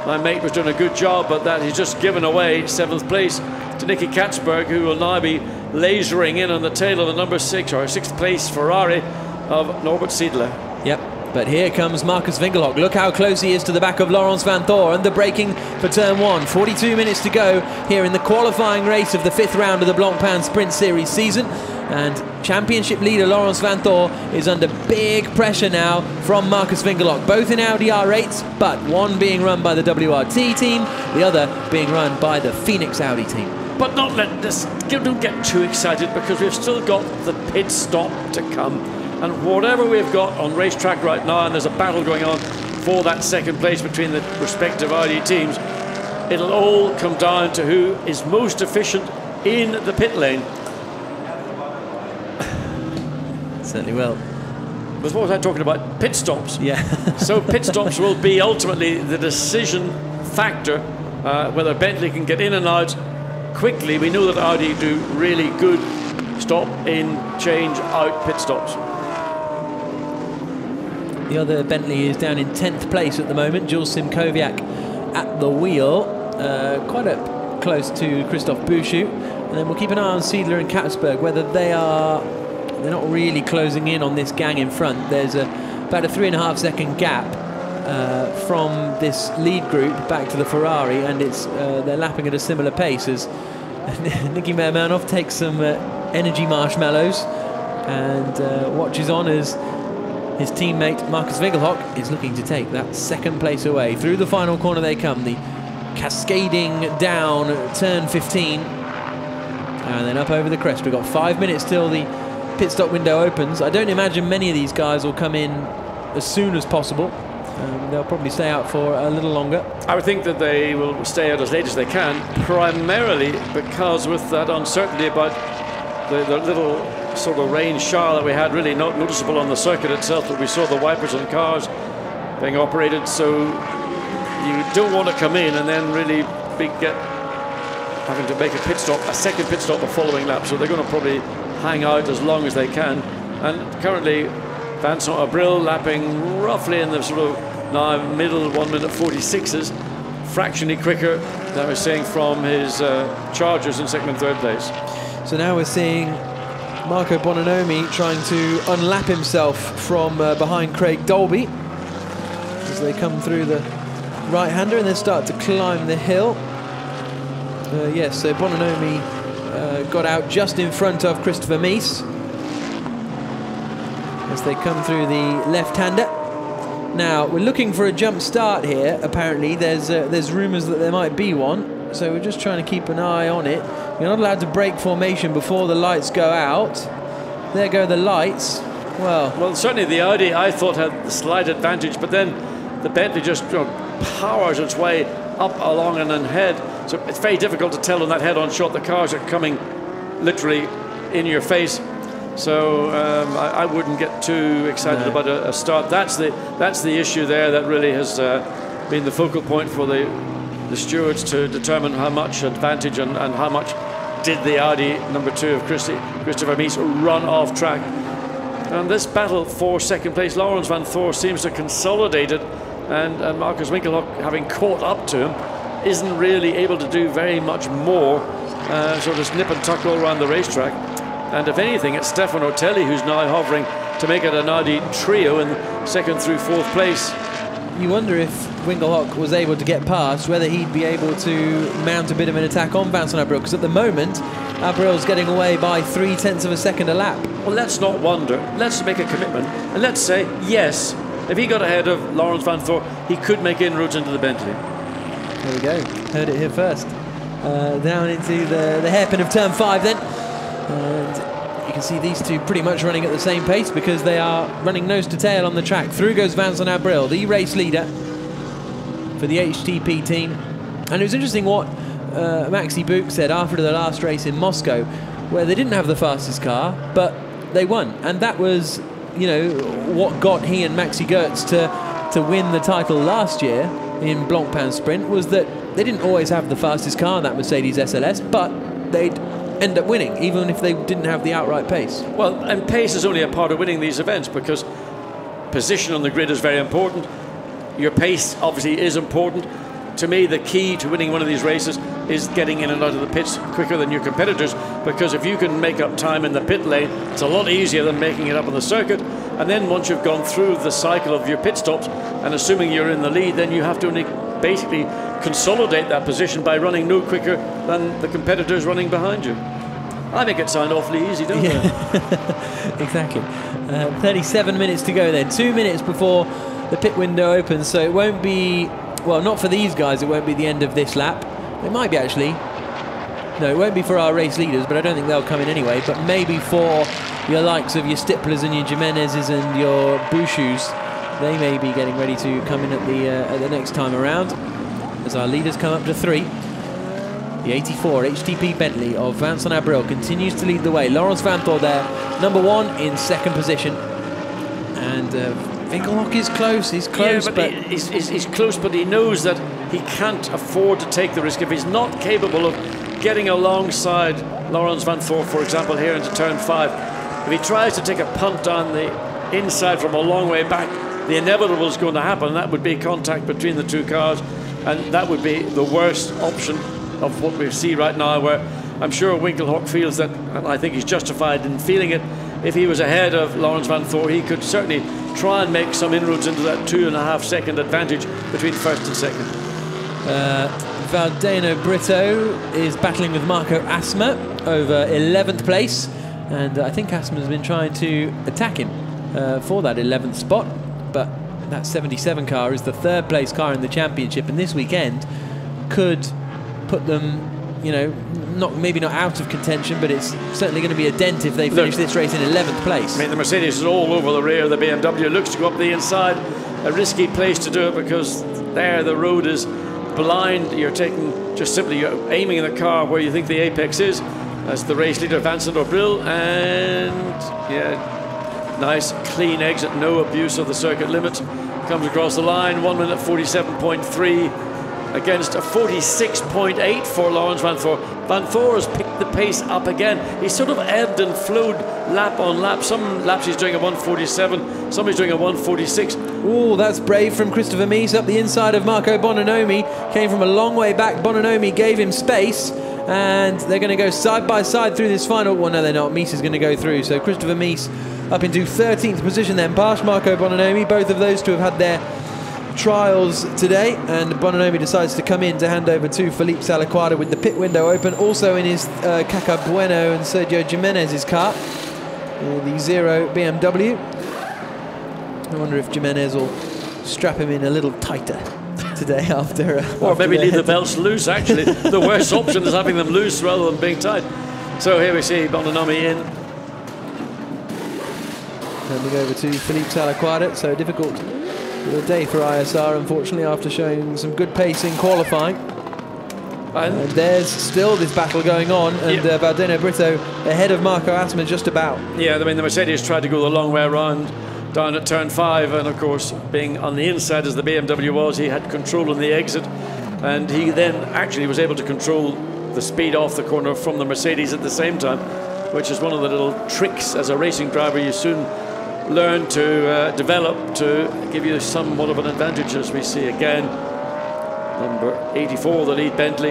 my mate was doing a good job, but that he's just given away 7th place to Nicky Katzberg, who will now be lasering in on the tail of the number 6 or 6th place Ferrari of Norbert Siedler. Yep. But here comes Marcus Winkelhock. Look how close he is to the back of Laurens van Thor, and the braking for turn 1. 42 minutes to go here in the qualifying race of the 5th round of the Blancpain Sprint Series season. And championship leader Laurens van Thor is under big pressure now from Marcus Winkelhock, both in Audi R8s, but one being run by the WRT team, the other being run by the Phoenix Audi team. But don't get too excited, because we've still got the pit stop to come. And whatever we've got on racetrack right now, and there's a battle going on for that second place between the respective Audi teams, it'll all come down to who is most efficient in the pit lane. Certainly will. But what was I talking about? Pit stops. Yeah. So pit stops will be ultimately the decision factor, whether Bentley can get in and out quickly. We know that Audi do really good stop in, change out pit stops. The other Bentley is down in 10th place at the moment. Jules Simkowiak at the wheel, quite up close to Christophe Bouchou. And then we'll keep an eye on Siedler and Katzberg, whether they're not really closing in on this gang in front. There's about a 3.5 second gap from this lead group back to the Ferrari, and they're lapping at a similar pace as Nicky Mermanov takes some energy marshmallows and watches on as his teammate Marcus Winkelhock is looking to take that second place away. Through the final corner they come, the cascading down turn 15, and then up over the crest. We've got 5 minutes till the pit stop window opens. I don't imagine many of these guys will come in as soon as possible. They'll probably stay out for a little longer. I would think that they will stay out as late as they can, primarily because with that uncertainty about the little sort of rain shower that we had, really not noticeable on the circuit itself, but we saw the wipers on cars being operated, so you don't want to come in and then really having to make a pit stop, a second pit stop the following lap, so they're going to probably hang out as long as they can. And currently Vincent Abril lapping roughly in the sort of now middle 1 minute 46s, fractionally quicker than we're seeing from his Chargers in 2nd and 3rd place. So now we're seeing Marco Bononomi trying to unlap himself from behind Craig Dolby as they come through the right-hander and then start to climb the hill. Yes, so Bononomi got out just in front of Christopher Mies as they come through the left-hander. Now, we're looking for a jump start here, apparently. There's rumours that there might be one, so we're just trying to keep an eye on it. You're not allowed to break formation before the lights go out. There go the lights. Well, certainly the Audi, I thought, had the slight advantage, but then the Bentley just powers its way up along and ahead. So it's very difficult to tell on that head-on shot. The cars are coming literally in your face. So I wouldn't get too excited about a start. That's the issue there that really has been the focal point for the stewards to determine how much advantage and how much did the Audi number 2 of Christopher Mies run off track. And this battle for second place, Laurens van Thor seems to consolidate it, and Marcus Winkelhock, having caught up to him, isn't really able to do very much more, so just nip and tuck all around the racetrack. And if anything, it's Stefan Ortelli who's now hovering to make it an Audi trio in 2nd through 4th place. you wonder if Winkelhock was able to get past, whether he'd be able to mount a bit of an attack on Vincent Abril, because at the moment, Abril's getting away by 0.3 of a second a lap. Well, let's not wonder. Let's make a commitment. And let's say, yes, if he got ahead of Lawrence Van Thor, he could make inroads into the Bentley. There we go. Heard it here first. Down into the hairpin of turn 5 then. And you can see these two pretty much running at the same pace because they are running nose to tail on the track. Through goes Vincent Abril, the race leader for the HTP team. And it was interesting what Maxi Buch said after the last race in Moscow, where they didn't have the fastest car, but they won. And that was, you know, what got he and Maxi Goetz to win the title last year in Blancpain Sprint, was that they didn't always have the fastest car in that Mercedes SLS, but they'd end up winning, even if they didn't have the outright pace. Well, and pace is only a part of winning these events, because position on the grid is very important. Your pace obviously is important. To me, the key to winning one of these races is getting in and out of the pits quicker than your competitors, because if you can make up time in the pit lane, it's a lot easier than making it up on the circuit. And then once you've gone through the cycle of your pit stops, and assuming you're in the lead, then you have to only basically consolidate that position by running no quicker than the competitors running behind you. I think it sounds awfully easy, don't I? Exactly. 37 minutes to go then. 2 minutes before the pit window opens, so it won't be, well, not for these guys, it won't be the end of this lap. It might be actually. No, it won't be for our race leaders, but I don't think they'll come in anyway. But maybe for your likes of your Stiplers and your Jimenezes and your Bouchus, they may be getting ready to come in at the next time around, as our leaders come up to 3. The 84 HTP Bentley of Vincent Abril continues to lead the way. Lawrence Van Thor there, number 1 in second position. And Winkelhock is close, he's close. Yeah, but he's close, but he knows that he can't afford to take the risk. If he's not capable of getting alongside Lawrence Van Thor, for example, here into turn 5, if he tries to take a punt down the inside from a long way back, the inevitable is going to happen. That would be contact between the two cars, and that would be the worst option of what we see right now, where I'm sure Winkelhock feels that, and I think he's justified in feeling it, if he was ahead of Lawrence Van Thor, he could certainly try and make some inroads into that 2.5 second advantage between first and second. Valdeno Brito is battling with Marco Asma over 11th place, and I think Asma has been trying to attack him for that 11th spot, but that 77 car is the 3rd place car in the championship, and this weekend could put them, you know, maybe not out of contention, but it's certainly going to be a dent if they finish this race in 11th place. I mean, the Mercedes is all over the rear of the BMW. Looks to go up the inside. A risky place to do it, because there the road is blind. You're you're aiming the car where you think the apex is. That's the race leader, Vincent Abril, and yeah, nice clean exit, no abuse of the circuit limits. Comes across the line, 1 minute 47.3 against a 46.8 for Lawrence Van Thor. Van Thor has picked the pace up again. He's sort of ebbed and flowed lap on lap. Some laps he's doing a 147, some he's doing a 146. Oh, that's brave from Christopher Mies up the inside of Marco Bononomi. Came from a long way back. Bononomi gave him space, and they're going to go side by side through this final. Well, no, they're not. Mies is going to go through. So Christopher Mies up into 13th position then, past Marco Bononomi. Both of those two have had their trials today, and Bononomi decides to come in to hand over to Felipe Salaquada with the pit window open, also in his Caca Bueno and Sergio Jimenez's car, the 0 BMW. I wonder if Jimenez will strap him in a little tighter today after or maybe leave the belts loose, actually. The worst option is having them loose rather than being tight. So here we see Bononomi in. Handing over to Felipe Salaquada, so difficult a day for ISR, unfortunately, after showing some good pace in qualifying. And there's still this battle going on, and Valdeno Brito ahead of Marco Asma just about. Yeah, I mean, the Mercedes tried to go the long way around down at turn 5, and of course, being on the inside as the BMW was, he had control in the exit, and he then actually was able to control the speed off the corner from the Mercedes at the same time, which is one of the little tricks as a racing driver you soon learn to develop to give you somewhat of an advantage, as we see again. Number 84, the lead Bentley.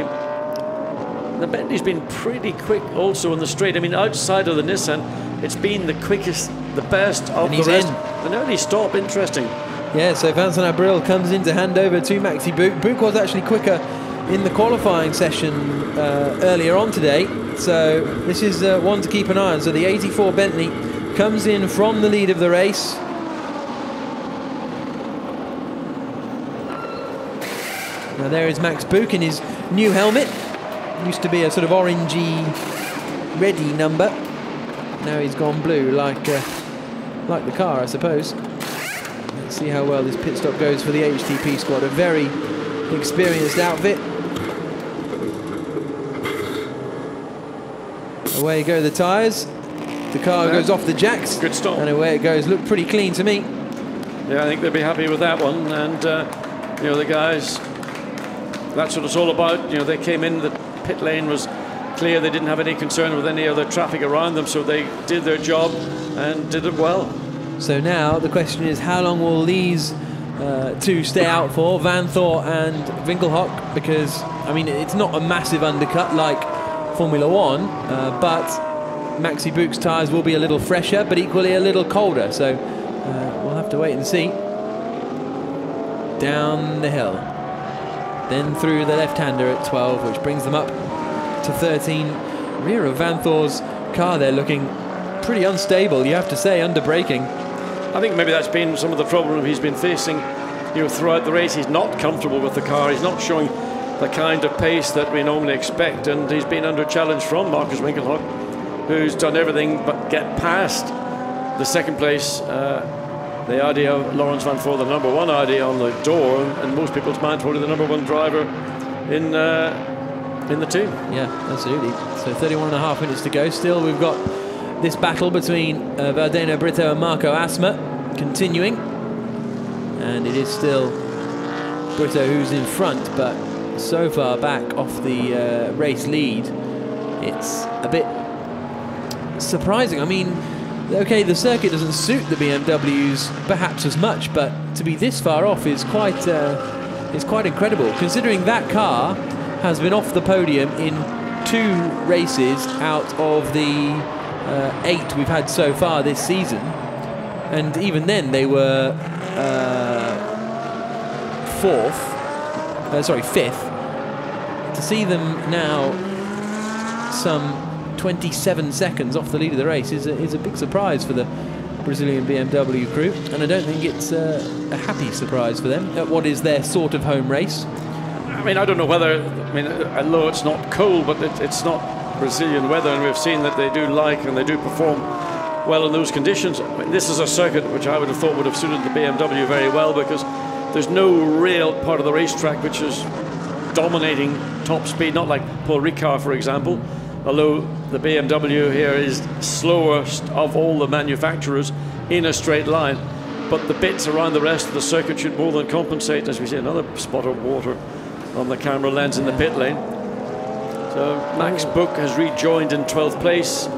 The Bentley's been pretty quick also in the straight. I mean, outside of the Nissan, it's been the quickest, the best of the rest. An early stop, interesting. Yeah, so Vincent Abril comes in to hand over to Maxi Buch. Buch was actually quicker in the qualifying session earlier on today, so this is one to keep an eye on. So the 84 Bentley comes in from the lead of the race. Now there is Max Buch in his new helmet. Used to be a sort of orangey, reddy number. Now he's gone blue, like the car, I suppose. Let's see how well this pit stop goes for the HTP squad. A very experienced outfit. Away go the tyres. The car goes off the jacks. Good stop. And away it goes. Looked pretty clean to me. Yeah, I think they'll be happy with that one. And, you know, the guys, that's what it's all about. You know, they came in, the pit lane was clear. They didn't have any concern with any other traffic around them, so they did their job and did it well. So now the question is, how long will these two stay out for, Van Thor and Winkelhock? Because, I mean, it's not a massive undercut like Formula One, but Maxi Buch's tyres will be a little fresher, but equally a little colder. So we'll have to wait and see. Down the hill. Then through the left-hander at 12, which brings them up to 13. Rear of Van Thor's car there, looking pretty unstable, you have to say, under braking. I think maybe that's been some of the problem he's been facing, you know, throughout the race. He's not comfortable with the car. He's not showing the kind of pace that we normally expect, and he's been under challenge from Marcus Winkelhock, who's done everything but get past the second place, the Audi of Laurens Van Thor, the number 1 Audi on the door, and most people's mind probably the number 1 driver in the team. Yeah, absolutely. So 31.5 minutes to go. Still, we've got this battle between Valdeno Brito and Marco Asma continuing, and it is still Brito who's in front, but so far back off the race lead, it's a bit surprising. I mean, okay, the circuit doesn't suit the BMWs perhaps as much, but to be this far off is quite incredible, considering that car has been off the podium in 2 races out of the 8 we've had so far this season, and even then they were 5th. To see them now some 27 seconds off the lead of the race is a big surprise for the Brazilian BMW crew, and I don't think it's a happy surprise for them at what is their sort of home race. I mean, I don't know whether, I mean, I know it's not cold, but it's not Brazilian weather, and we've seen that they do like and they do perform well in those conditions. I mean, this is a circuit which I would have thought would have suited the BMW very well, because there's no real part of the racetrack which is dominating top speed, not like Paul Ricard, for example, although the BMW here is slowest of all the manufacturers in a straight line. But the bits around the rest of the circuit should more than compensate. As we see, another spot of water on the camera lens in the pit lane. So Max Buch has rejoined in 12th place.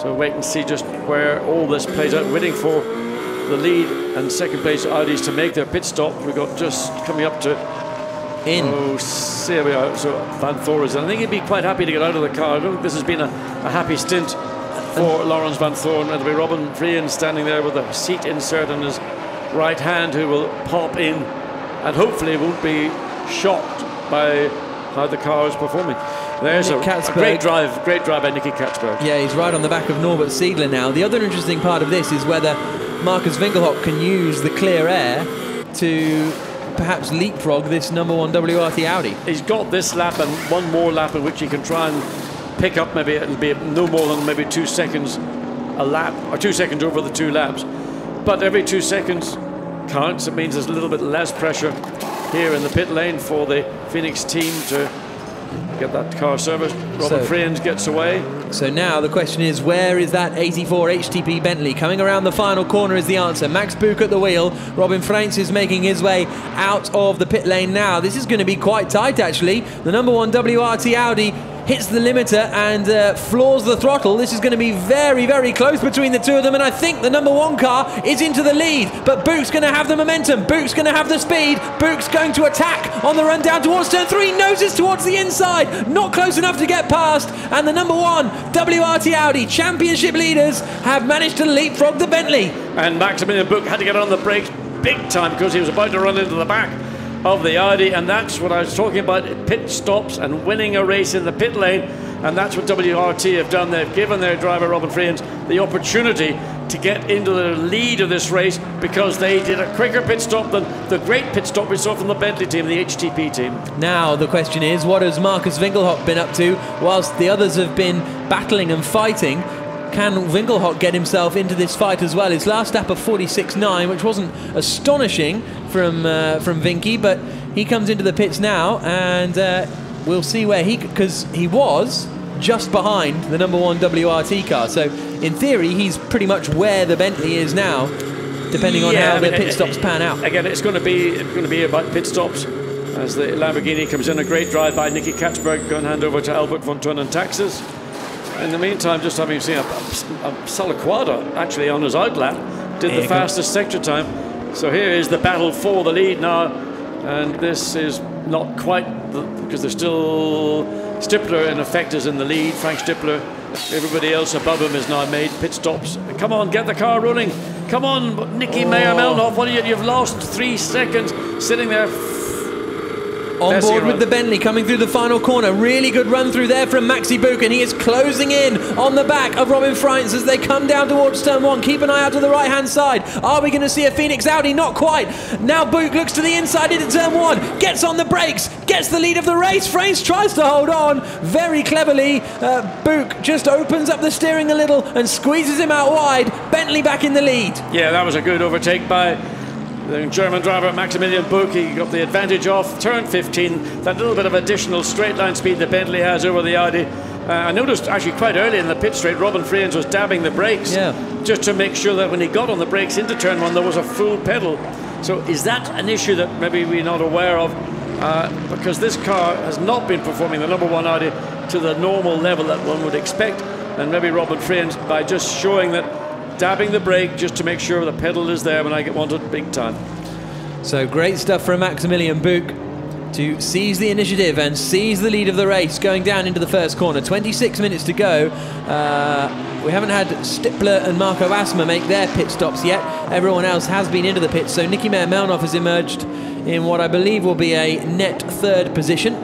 So wait and see just where all this plays out. Waiting for the lead and second place Audis to make their pit stop. We've got just coming up to oh, here we are. So Van Thor is, I think he'd be quite happy to get out of the car. I don't think this has been a happy stint for Laurens Van Thor. And it'll be Robin Vrijen standing there with a seat insert in his right hand, who will pop in and hopefully won't be shocked by how the car is performing. There's a great drive by Nicky Katzberg. Yeah, he's right on the back of Norbert Siegler now. The other interesting part of this is whether Marcus Winkelhock can use the clear air to perhaps leapfrog this number 1 WRT Audi. He's got this lap and one more lap in which he can try and pick up, maybe it'll be no more than maybe 2 seconds a lap, or 2 seconds over the 2 laps. But every 2 seconds counts. It means there's a little bit less pressure here in the pit lane for the Phoenix team to get that car serviced. Robert Vrijen gets away. So now the question is, where is that 84 HTP Bentley? Coming around the final corner is the answer. Max Buch at the wheel. Robin Vrijen is making his way out of the pit lane now. This is going to be quite tight, actually. The number 1 WRT Audi hits the limiter and floors the throttle. This is going to be very, very close between the two of them, and I think the number 1 car is into the lead, but Buch's going to have the momentum. Buch's going to have the speed. Buch's going to attack on the run down towards turn 3, noses towards the inside, not close enough to get past, and the number 1 WRT Audi championship leaders have managed to leapfrog the Bentley. And Maximilian Buch had to get on the brakes big time because he was about to run into the back of the Audi, and that's what I was talking about, pit stops and winning a race in the pit lane, and that's what WRT have done. They've given their driver Robin Friends the opportunity to get into the lead of this race because they did a quicker pit stop than the great pit stop we saw from the Bentley team, the HTP team. Now the question is, what has Marcus Winkelhock been up to whilst the others have been battling and fighting? Can Winkelhock get himself into this fight as well? His last lap of 46.9, which wasn't astonishing from Vinky, but he comes into the pits now, and we'll see where because he was just behind the #1 WRT car. So in theory, he's pretty much where the Bentley is now, depending on how the pit stops pan out. Again, it's going to be about pit stops as the Lamborghini comes in. A great drive by Nicky Katzberg, going to hand over to Albert von Thun and Taxis. In the meantime, just having seen a Salaquada actually on his outlap, did the fastest sector time. So here is the battle for the lead now, and this is not quite because there's still Stippler in effect is in the lead. Frank Stippler, everybody else above him has now made pit stops. Come on, get the car rolling. Come on, Nicky Meyer-Melnhoff, what are you? You've lost 3 seconds sitting there. On board with the Bentley, coming through the final corner. Really good run through there from Maxi Buch, and he is closing in on the back of Robin Friends as they come down towards turn 1. Keep an eye out to the right-hand side. Are we going to see a Phoenix Audi? Not quite. Now Buch looks to the inside into turn 1, gets on the brakes, gets the lead of the race. Friends tries to hold on very cleverly. Buch just opens up the steering a little and squeezes him out wide. Bentley back in the lead. Yeah, that was a good overtake by the German driver Maximilian Buch. He got the advantage off turn 15, that little bit of additional straight line speed that Bentley has over the Audi. I noticed actually quite early in the pit straight, Robin Friends was dabbing the brakes just to make sure that when he got on the brakes into turn 1, there was a full pedal. So is that an issue that maybe we're not aware of? Because this car has not been performing, the #1 Audi, to the normal level that one would expect. And maybe Robin Friends, by just showing that, dabbing the brake just to make sure the pedal is there when I get wanted big time. So great stuff from Maximilian Buch to seize the initiative and seize the lead of the race going down into the first corner. 26 minutes to go. We haven't had Stippler and Marco Asma make their pit stops yet. Everyone else has been into the pits, so Nicky Meyer-Melnhoff has emerged in what I believe will be a net 3rd position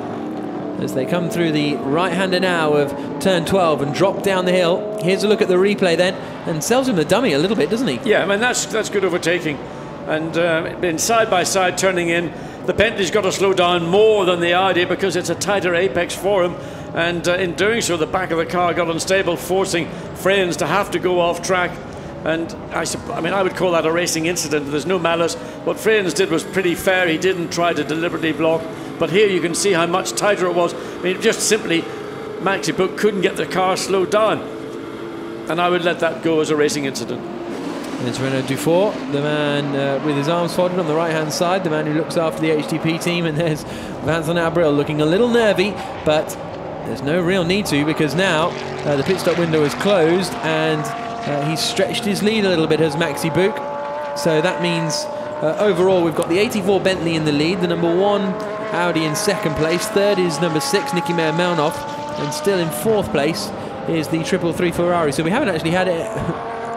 as they come through the right-hander now of turn 12 and drop down the hill. Here's a look at the replay then, and sells him the dummy a little bit, doesn't he? Yeah, I mean, that's good overtaking. And been side by side turning in. The Bentley's got to slow down more than the Audi because it's a tighter apex for him. And in doing so, the back of the car got unstable, forcing Friends to have to go off track. And I mean, I would call that a racing incident. There's no malice. What Friends did was pretty fair. He didn't try to deliberately block. But here you can see how much tighter it was. I mean, just simply, Maxi Buch couldn't get the car slowed down. And I would let that go as a racing incident. There's Renaud Dufour, the man with his arms folded on the right-hand side, the man who looks after the HTP team. And there's Vincent Abril looking a little nervy, but there's no real need to, because now the pit stop window is closed and he's stretched his lead a little bit, as Maxi Buch. So that means overall we've got the 84 Bentley in the lead, the #1 Audi in 2nd place, 3rd is #6 Nicky Meyer-Melnhoff, and still in 4th place is the 333 Ferrari. So we haven't actually had it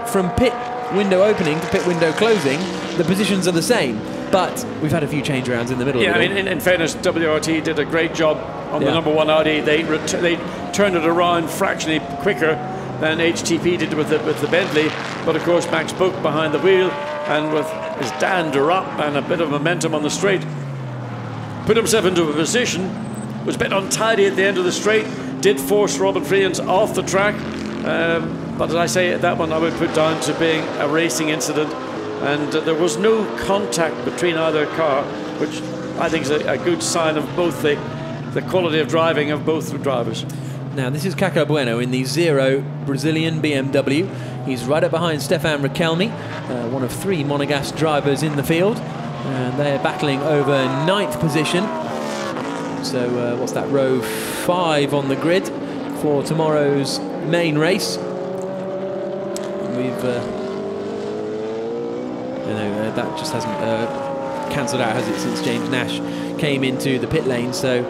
from pit window opening to pit window closing. The positions are the same, but we've had a few change rounds in the middle. Yeah, I mean, in fairness, WRT did a great job on the #1 Audi. They turned it around fractionally quicker than HTP did with the Bentley. But of course, Max Buch behind the wheel, and with his dander up and a bit of momentum on the straight, put himself into a position, was a bit untidy at the end of the straight, did force Robin Friends off the track. But as I say, that one I would put down to being a racing incident, and there was no contact between either car, which I think is a good sign of both the quality of driving of both the drivers. Now this is Caco Bueno in the 0 Brazilian BMW. He's right up behind Stefan Rakelmi, one of 3 Monegasque drivers in the field, and they're battling over 9th position. So what's that, row 5 on the grid for tomorrow's main race. We've that just hasn't cancelled out, has it, since James Nash came into the pit lane. So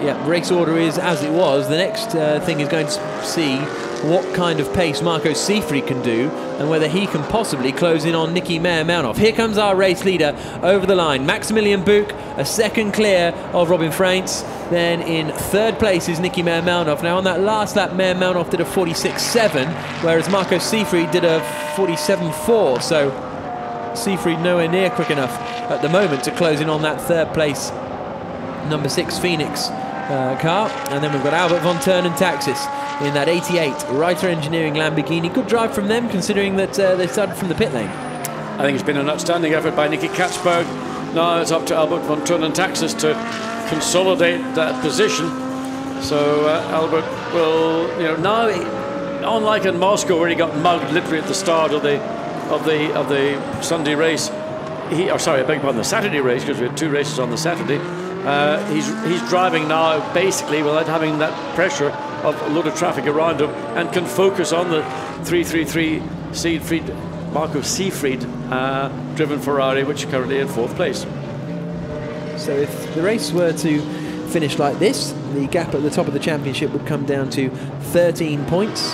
yeah, race order is as it was. The next thing is going to see what kind of pace Marco Seifried can do and whether he can possibly close in on Nicky Meyer-Melnhof. Here comes our race leader over the line. Maximilian Buch, a second clear of Robin Freins. Then in third place is Nicky Meyer-Melnhof. Now on that last lap, Meyer-Melnhof did a 46.7, whereas Marco Seifried did a 47.4. So Seifried nowhere near quick enough at the moment to close in on that third place number 6 Phoenix car. And then we've got Albert von Turnhen-Taxis in that 88 Reiter Engineering Lamborghini. Good drive from them, considering that they started from the pit lane. I think it's been an outstanding effort by Nicky Katzberg. Now it's up to Albert von Turnhen-Taxis to consolidate that position. So Albert will, you know, now, unlike in Moscow where he got mugged literally at the start of the Sunday race, sorry, I beg your pardon, the Saturday race, because we had 2 races on the Saturday. He's driving now basically without having that pressure of a lot of traffic around him, and can focus on the 333 Siegfried, Marco Seifried driven Ferrari, which is currently in 4th place. So if the race were to finish like this, the gap at the top of the championship would come down to 13 points.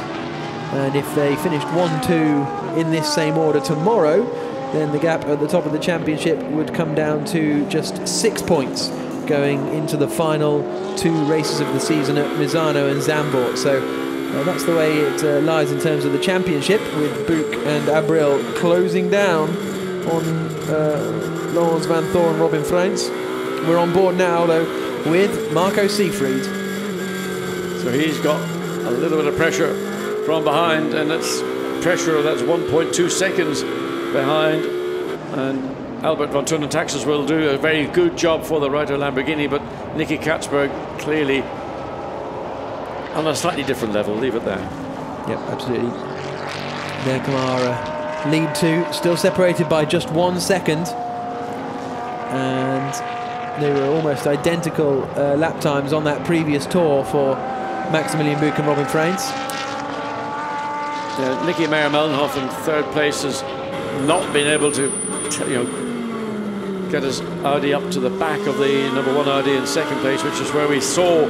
And if they finished 1-2 in this same order tomorrow, then the gap at the top of the championship would come down to just 6 points going into the final 2 races of the season at Misano and Zandvoort. So that's the way it lies in terms of the championship, with Buch and Abril closing down on Laurens van Thor and Robin Freins. We're on board now, though, with Marco Seifried. So he's got a little bit of pressure from behind, and that's pressure that's 1.2 seconds behind. And Albert von Turnhen-Taxis will do a very good job for the Reiter Lamborghini, but Nicky Katzberg clearly on a slightly different level. Leave it there. Yep, absolutely. There come our lead 2, still separated by just 1 second. And they were almost identical lap times on that previous tour for Maximilian Buch and Robin Freins. Nicky Meyer-Melnhof in 3rd place has not been able to, get his Audi up to the back of the number 1 Audi in 2nd place, which is where we saw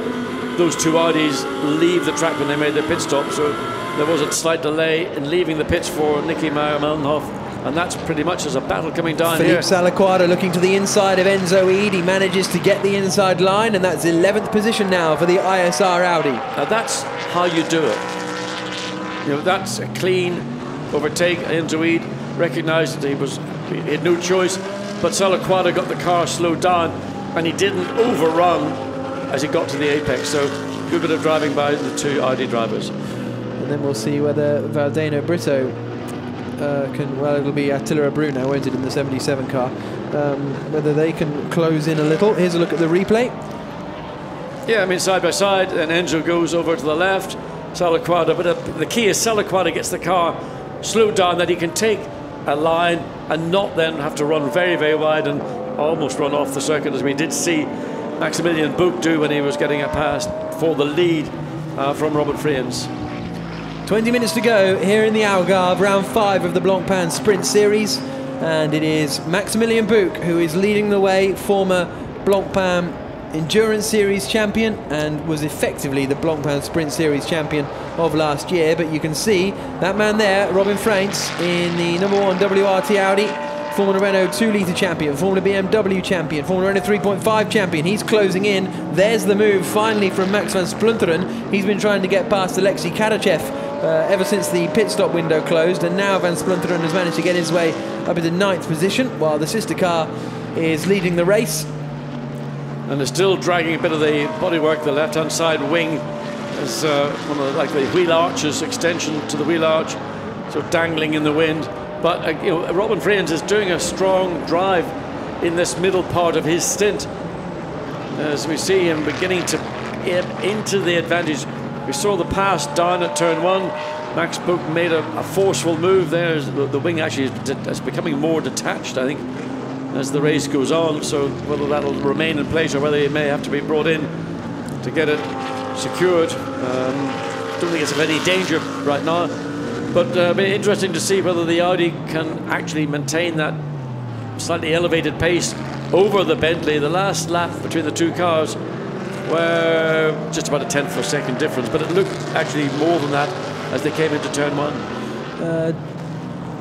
those 2 Audis leave the track when they made their pit stop. So there was a slight delay in leaving the pits for Nicky Meyer-Melnhof, and that's pretty much as a battle coming down Philippe here. Salaquada looking to the inside of Enzo Eid. He manages to get the inside line, and that's 11th position now for the ISR Audi. Now that's how you do it. That's a clean overtake. Enzo Eid recognised that he had no choice, but Salaquada got the car slowed down, and he didn't overrun as he got to the apex. So good bit of driving by the 2 Audi drivers. And then we'll see whether Valdeno Brito can, well, it'll be Attila Abreu now, won't it, in the 77 car, whether they can close in a little. Here's a look at the replay. Yeah, I mean, side by side, and Enzo goes over to the left, Salaquada, but the key is Salaquada gets the car slowed down, that he can take a line and not then have to run very, very wide and almost run off the circuit, as we did see Maximilian Buch do when he was getting a pass for the lead from Robert Freins. 20 minutes to go here in the Algarve, round 5 of the Blancpain Sprint Series, and it is Maximilian Buch who is leading the way, former Blancpain Endurance Series champion, and was effectively the Blancpain Sprint Series champion of last year. But you can see that man there, Robin Freins, in the number 1 WRT Audi, Formula Renault 2-litre champion, Formula BMW champion, Formula Renault 3.5 champion. He's closing in. There's the move finally from Max van Splunteren. He's been trying to get past Alexei Kadachev ever since the pit stop window closed, and now Van Splunteren has managed to get his way up into 9th position, while the sister car is leading the race. And they're still dragging a bit of the bodywork. The left-hand side wing is one of the wheel arches, extension to the wheel arch, sort of dangling in the wind. But Robin Freins is doing a strong drive in this middle part of his stint, as we see him beginning to ebb into the advantage. We saw the pass down at turn 1. Max Buch made a forceful move there. The wing actually is becoming more detached, I think, as the race goes on. So whether that'll remain in place or whether it may have to be brought in to get it secured, don't think it's of any danger right now. But it'll be interesting to see whether the Audi can actually maintain that slightly elevated pace over the Bentley. The last lap between the 2 cars were just about a 10th of a second difference, but it looked actually more than that as they came into turn 1.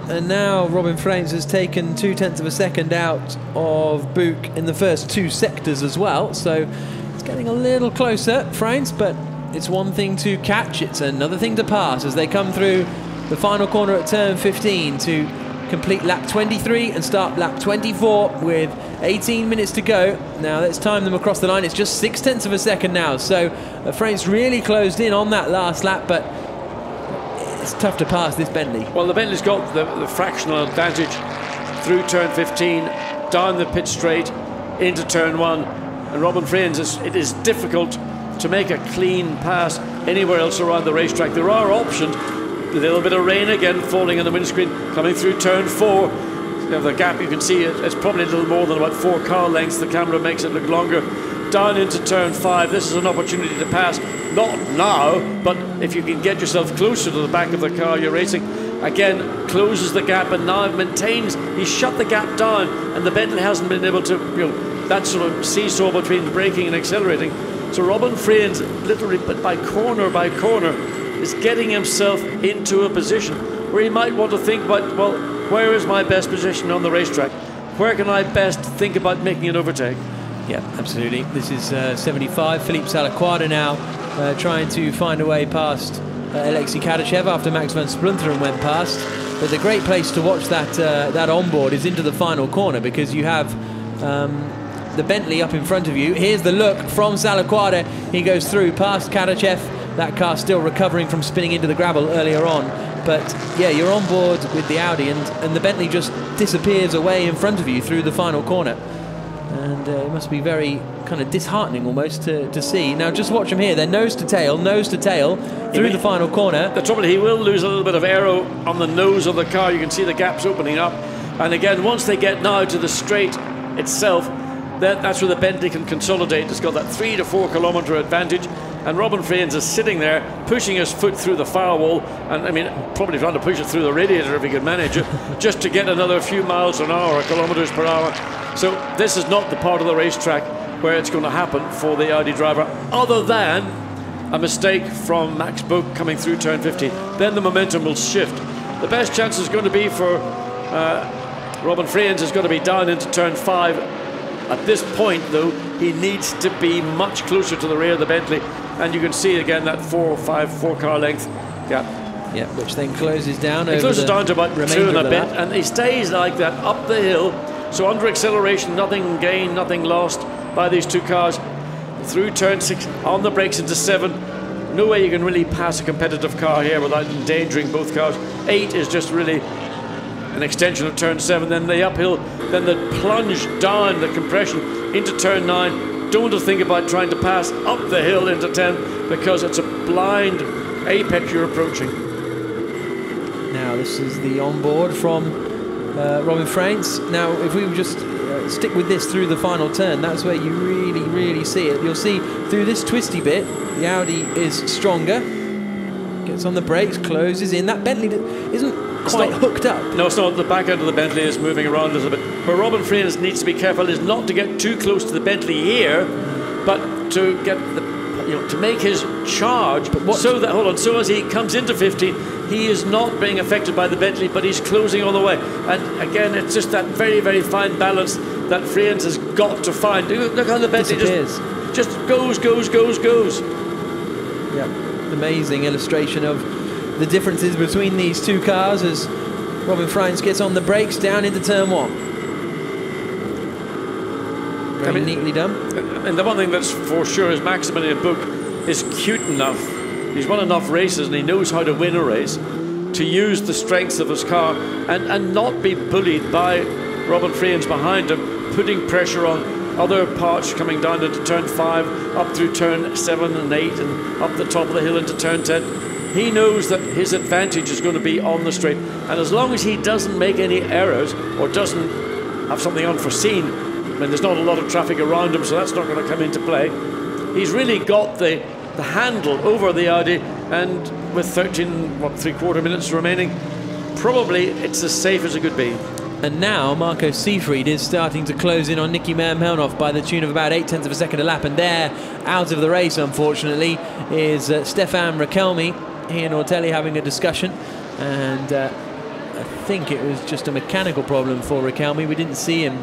And now Robin Frames has taken 0.2 of a second out of Buch in the first 2 sectors as well, so it's getting a little closer, Frames, but it's one thing to catch, it's another thing to pass as they come through the final corner at turn 15 to complete lap 23 and start lap 24 with 18 minutes to go. Now let's time them across the line. It's just 0.6 of a second now, so Frames really closed in on that last lap, but it's tough to pass this Bentley. Well, the Bentley's got the fractional advantage through turn 15, down the pit straight into turn 1, and Robin Frames, it is difficult to make a clean pass anywhere else around the racetrack. There are options. A little bit of rain again falling on the windscreen coming through turn 4. The gap, you can see it's probably a little more than about 4 car lengths. The camera makes it look longer. Down into turn 5, this is an opportunity to pass, not now, but if you can get yourself closer to the back of the car you're racing. Again, closes the gap and now maintains. He's shut the gap down, and the Bentley hasn't been able to, that sort of seesaw between braking and accelerating. So Robin Frames, literally by corner, is getting himself into a position where he might want to think about, well, where is my best position on the racetrack? Where can I best think about making an overtake? Yeah, absolutely. This is 75. Philippe Salaquada now trying to find a way past Alexei Kadachev after Max van Splunteren went past. But the great place to watch that onboard is into the final corner, because you have the Bentley up in front of you. Here's the look from Salaquada. He goes through past Kadachev. That car still recovering from spinning into the gravel earlier on. But yeah, you're on board with the Audi, and the Bentley just disappears away in front of you through the final corner. And it must be very kind of disheartening almost to see. Now just watch him here. They're nose to tail through the final corner. The trouble, he will lose a little bit of aero on the nose of the car. You can see the gaps opening up. And again, once they get now to the straight itself, that's where the Bentley can consolidate. It's got that 3 to 4 kilometre advantage. And Robin Frames is sitting there, pushing his foot through the firewall, and I mean, probably trying to push it through the radiator if he could manage it, just to get another few miles an hour or kilometres per hour. So this is not the part of the racetrack where it's going to happen for the Audi driver, other than a mistake from Max Buch coming through turn 15. Then the momentum will shift. The best chance is going to be for Robin Frames is going to be down into turn 5. At this point, though, he needs to be much closer to the rear of the Bentley. And you can see again that 4 car length gap. Yeah, which then closes down. It closes down to about 2 and a bit, and he stays like that up the hill. So under acceleration, nothing gained, nothing lost by these 2 cars. Through turn 6, on the brakes into 7. No way you can really pass a competitive car here without endangering both cars. 8 is just really an extension of turn 7. Then the uphill, then the plunge down, the compression into turn 9. Don't want to think about trying to pass up the hill into 10, because it's a blind apex you're approaching. Now this is the onboard from Robin Frames. Now if we just stick with this through the final turn, that's where you really see it. You'll see through this twisty bit, the Audi is stronger, gets on the brakes, closes in. That Bentley isn't quite hooked up. No, it's not. The back end of the Bentley is moving around a little bit. Where Robin Frames needs to be careful is not to get too close to the Bentley here, but to get the, to make his charge. But so that, hold on, so as he comes into 15, he is not being affected by the Bentley, but he's closing all the way. And again, it's just that very fine balance that Frames has got to find. Look how the Bentley just goes. Yeah, amazing illustration of the differences between these 2 cars as Robin Frames gets on the brakes down into turn 1. Very neatly done. And the one thing that's for sure is Maximilian Buch is cute enough. He's won enough races and he knows how to win a race, to use the strengths of his car and not be bullied by Robin Frames behind him, putting pressure on other parts coming down into turn 5, up through turn 7 and 8, and up the top of the hill into turn 10. He knows that his advantage is going to be on the straight, and as long as he doesn't make any errors or doesn't have something unforeseen, I mean, there's not a lot of traffic around him, so that's not going to come into play. He's really got the handle over the Audi, and with 13, three-quarter minutes remaining, probably it's as safe as it could be. And now Marco Seefried is starting to close in on Nicky Melnhoff by the tune of about 0.8 of a second a lap, and there, out of the race unfortunately, is Stefan Rakelmi. he and Ortelli having a discussion, and I think it was just a mechanical problem for Riquelme. We didn't see him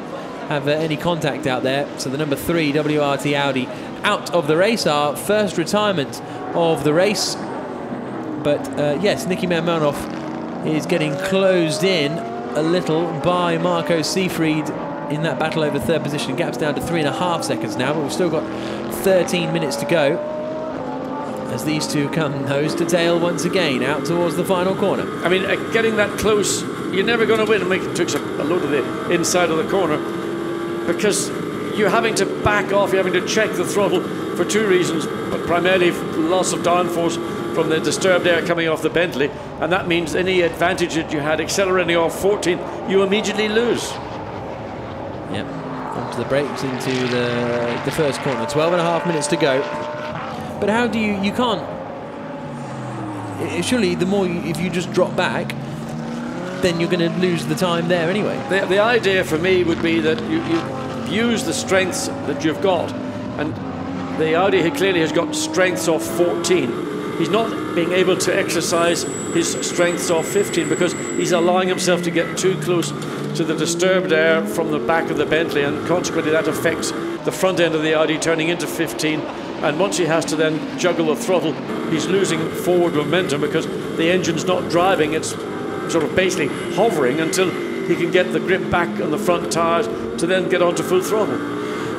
have any contact out there. So the number 3 WRT Audi out of the race, our first retirement of the race. But yes, Nicky Mermelnoff is getting closed in a little by Marco Seefried in that battle over third position. Gap's down to 3.5 seconds now, but we've still got 13 minutes to go as these two come nose to tail once again out towards the final corner. I mean, getting that close, you're never going to win. It took a load of the inside of the corner because you're having to back off, you're having to check the throttle for 2 reasons, but primarily loss of downforce from the disturbed air coming off the Bentley, and that means any advantage that you had accelerating off 14, you immediately lose. Yep, onto the brakes into the first corner. 12.5 minutes to go. But how do you can't, surely the more if you just drop back, then you're going to lose the time there anyway. The idea for me would be that you use the strengths that you've got, and the Audi clearly has got strengths off 14. He's not being able to exercise his strengths off 15 because he's allowing himself to get too close to the disturbed air from the back of the Bentley, and consequently that affects the front end of the Audi turning into 15. And once he has to then juggle the throttle, he's losing forward momentum because the engine's not driving, it's sort of basically hovering until he can get the grip back on the front tyres to then get onto full throttle.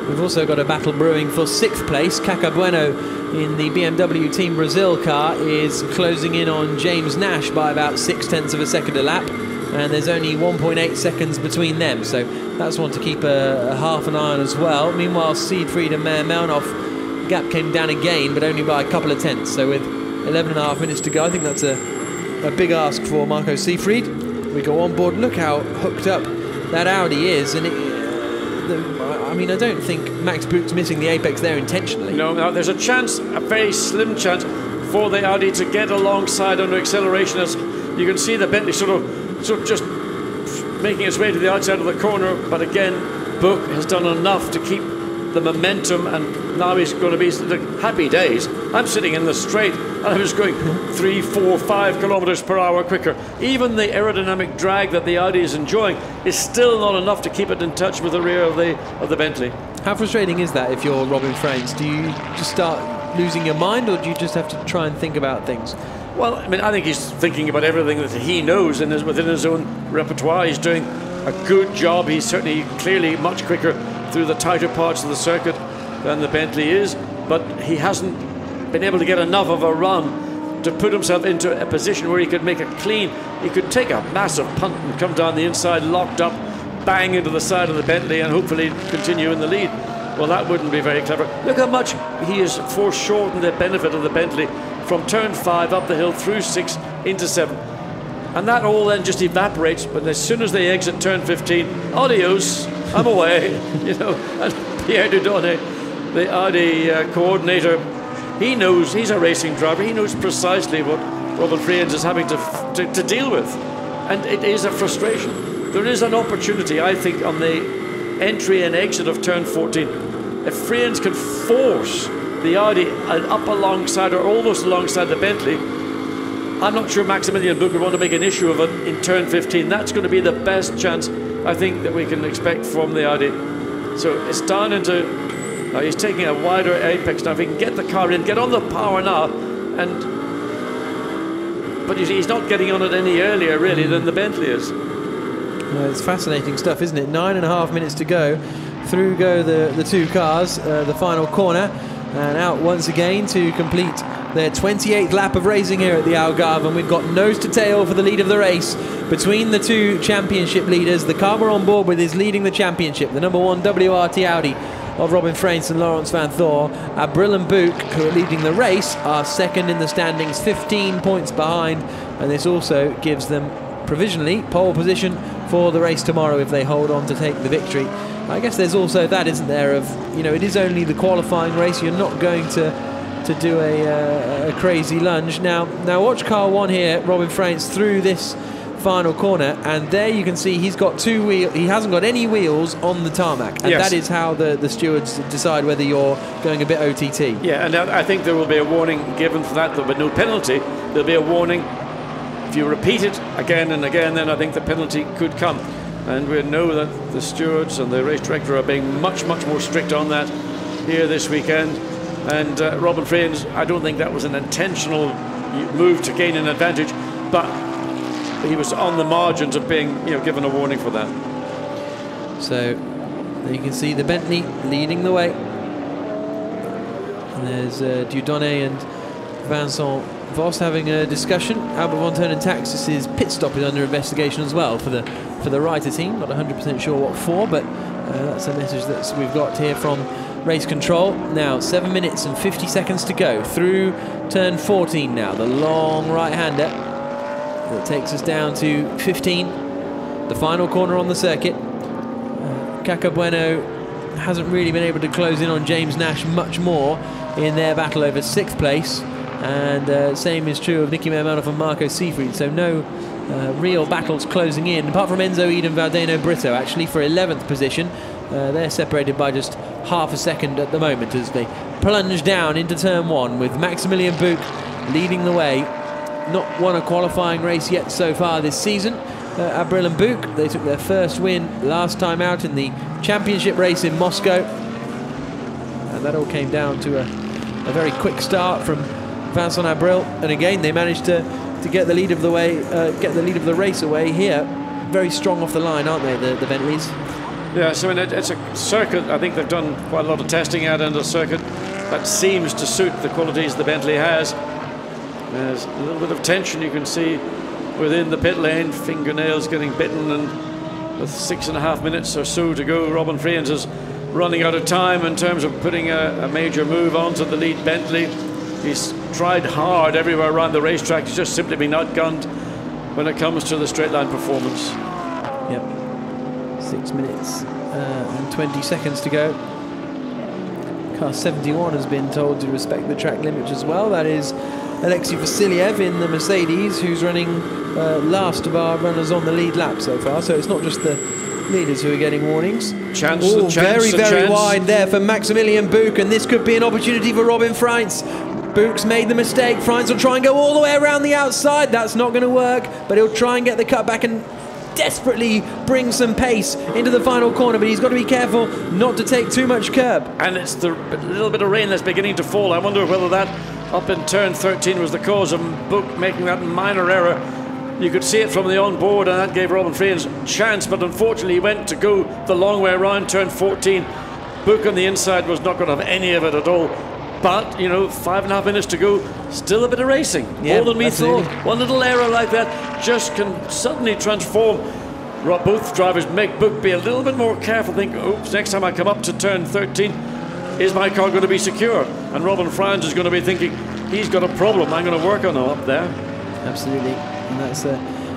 We've also got a battle brewing for 6th place. Caca Bueno in the BMW Team Brazil car is closing in on James Nash by about 0.6 of a second a lap, and there's only 1.8 seconds between them, so that's one to keep a half an eye on as well. Meanwhile, Seefried and Mermelnoff, gap came down again, but only by a couple of tenths. So with 11.5 minutes to go, I think that's a big ask for Marco Seefried. We go on board. Look how hooked up that Audi is, and I mean, I don't think Max Buch's missing the apex there intentionally. No, there's a chance, a very slim chance, for the Audi to get alongside under acceleration. As you can see, the Bentley sort of just making its way to the outside of the corner. But again, Buch has done enough to keep the momentum, and now he's going to be happy days. I'm sitting in the straight and I was going 3, 4, 5 kilometers per hour quicker. Even the aerodynamic drag that the Audi is enjoying is still not enough to keep it in touch with the rear of the Bentley. How frustrating is that if you're Robin Frains? Do you just start losing your mind, or do you just have to try and think about things? Well, I mean, I think he's thinking about everything that he knows and is within his own repertoire. He's doing a good job. He's certainly clearly much quicker through the tighter parts of the circuit than the Bentley is, but he hasn't been able to get enough of a run to put himself into a position where he could make a clean, he could take a massive punt and come down the inside, locked up, bang into the side of the Bentley and hopefully continue in the lead. Well, that wouldn't be very clever. Look how much he has foreshortened the benefit of the Bentley from turn 5 up the hill through 6 into 7. And that all then just evaporates, but as soon as they exit turn 15, adios, I'm away, you know. And Pierre Dieudonné, the Audi coordinator, he knows, he's a racing driver, he knows precisely what Robin Frains is having to deal with. And it is a frustration. There is an opportunity, I think, on the entry and exit of turn 14. If Frains can force the Audi up alongside or almost alongside the Bentley, I'm not sure Maximilian Buch would want to make an issue of it in turn 15. That's going to be the best chance, I think, that we can expect from the Audi. So it's down into, he's taking a wider apex now. If he can get the car in, get on the power now, but he's not getting on it any earlier, really, than the Bentley is. Well, it's fascinating stuff, isn't it? 9.5 minutes to go. Through go the two cars, the final corner, and out once again to complete their 28th lap of racing here at the Algarve, and we've got nose to tail for the lead of the race between the two championship leaders. The car we're on board with is leading the championship, the number 1 WRT Audi of Robin Frains and Laurens van Thor. Abril and Buch, who are leading the race, are second in the standings, 15 points behind, and this also gives them provisionally pole position for the race tomorrow if they hold on to take the victory. I guess there's also that, isn't there, of, you know, it is only the qualifying race. You're not going to do a crazy lunge. Now watch car 1 here, Robin Frains, through this final corner, and there you can see he's got two wheels. He hasn't got any wheels on the tarmac, and that is how the stewards decide whether you're going a bit OTT. Yeah, and I think there will be a warning given for that. There'll be no penalty. There'll be a warning. If you repeat it again and again, then I think the penalty could come. And we know that the stewards and the race director are being much more strict on that here this weekend. And Robin Friends, I don't think that was an intentional move to gain an advantage, but he was on the margins of being, given a warning for that. So you can see the Bentley leading the way. And there's Dieudonné and Vincent Vos having a discussion. Albert von Turn and Taxis's pit stop is under investigation as well for the Reiter team. Not 100% sure what for, but that's a message that we've got here from race control. Now 7 minutes and 50 seconds to go through turn 14 now. The long right-hander that takes us down to 15. The final corner on the circuit. Caca Bueno hasn't really been able to close in on James Nash much more in their battle over 6th place. And same is true of Nicky Meirmanov and Marco Seefried. So no real battles closing in, apart from Enzo Ede and Valdeno Brito, actually, for 11th position. They're separated by just half a second at the moment as they plunge down into turn 1 with Maximilian Buch leading the way. Not won a qualifying race yet so far this season. Abril and Buch, they took their first win last time out in the championship race in Moscow. And that all came down to a very quick start from Vincent Abril. And again, they managed to get the lead of the way, get the lead of the race away here. Very strong off the line, aren't they, the Bentleys? Yes, I mean, it's a circuit I think they've done quite a lot of testing at, and a circuit that seems to suit the qualities the Bentley has. There's a little bit of tension you can see within the pit lane, fingernails getting bitten, and with 6.5 minutes or so to go, Robin Friends is running out of time in terms of putting a major move onto the lead Bentley. He's tried hard everywhere around the racetrack. He's just simply been outgunned when it comes to the straight line performance. Yep. 6 minutes and 20 seconds to go. Car 71 has been told to respect the track limits as well. That is Alexei Vasiliev in the Mercedes, who's running last of our runners on the lead lap so far. So it's not just the leaders who are getting warnings. Very wide there for Maximilian Buch, and this could be an opportunity for Robin Freins. Buch's made the mistake. Freins will try and go all the way around the outside. That's not going to work, but he'll try and get the cut back and desperately bring some pace into the final corner, but he's got to be careful not to take too much curb. And it's the little bit of rain that's beginning to fall. I wonder whether that up in turn 13 was the cause of Buch making that minor error. You could see it from the on-board, and that gave Robin Freins a chance, but unfortunately he went to go the long way around turn 14. Buch on the inside was not going to have any of it at all. But, 5.5 minutes to go, still a bit of racing. Yeah, more than we absolutely. thought. One little error like that just can suddenly transform. Both drivers make Buch be a little bit more careful, think, oops, next time I come up to turn 13, is my car going to be secure? And Robin Freins is going to be thinking, he's got a problem, I'm going to work on him up there. Absolutely. And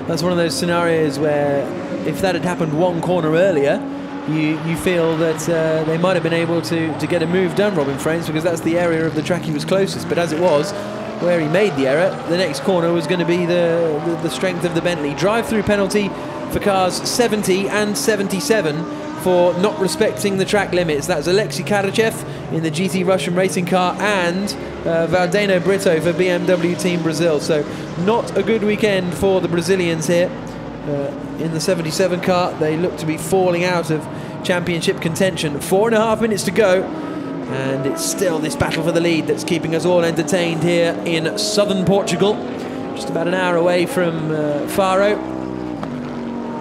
that's one of those scenarios where if that had happened one corner earlier, you feel that they might have been able to get a move done, Robin Freins, because that's the area of the track he was closest. But as it was, where he made the error, the next corner was going to be the strength of the Bentley. Drive-through penalty for cars 70 and 77 for not respecting the track limits. That's Alexei Karachev in the GT Russian racing car and Valdeno Brito for BMW Team Brazil. So not a good weekend for the Brazilians here. In the 77 car, they look to be falling out of championship contention. 4.5 minutes to go, and it's still this battle for the lead that's keeping us all entertained here in southern Portugal. Just about an hour away from Faro,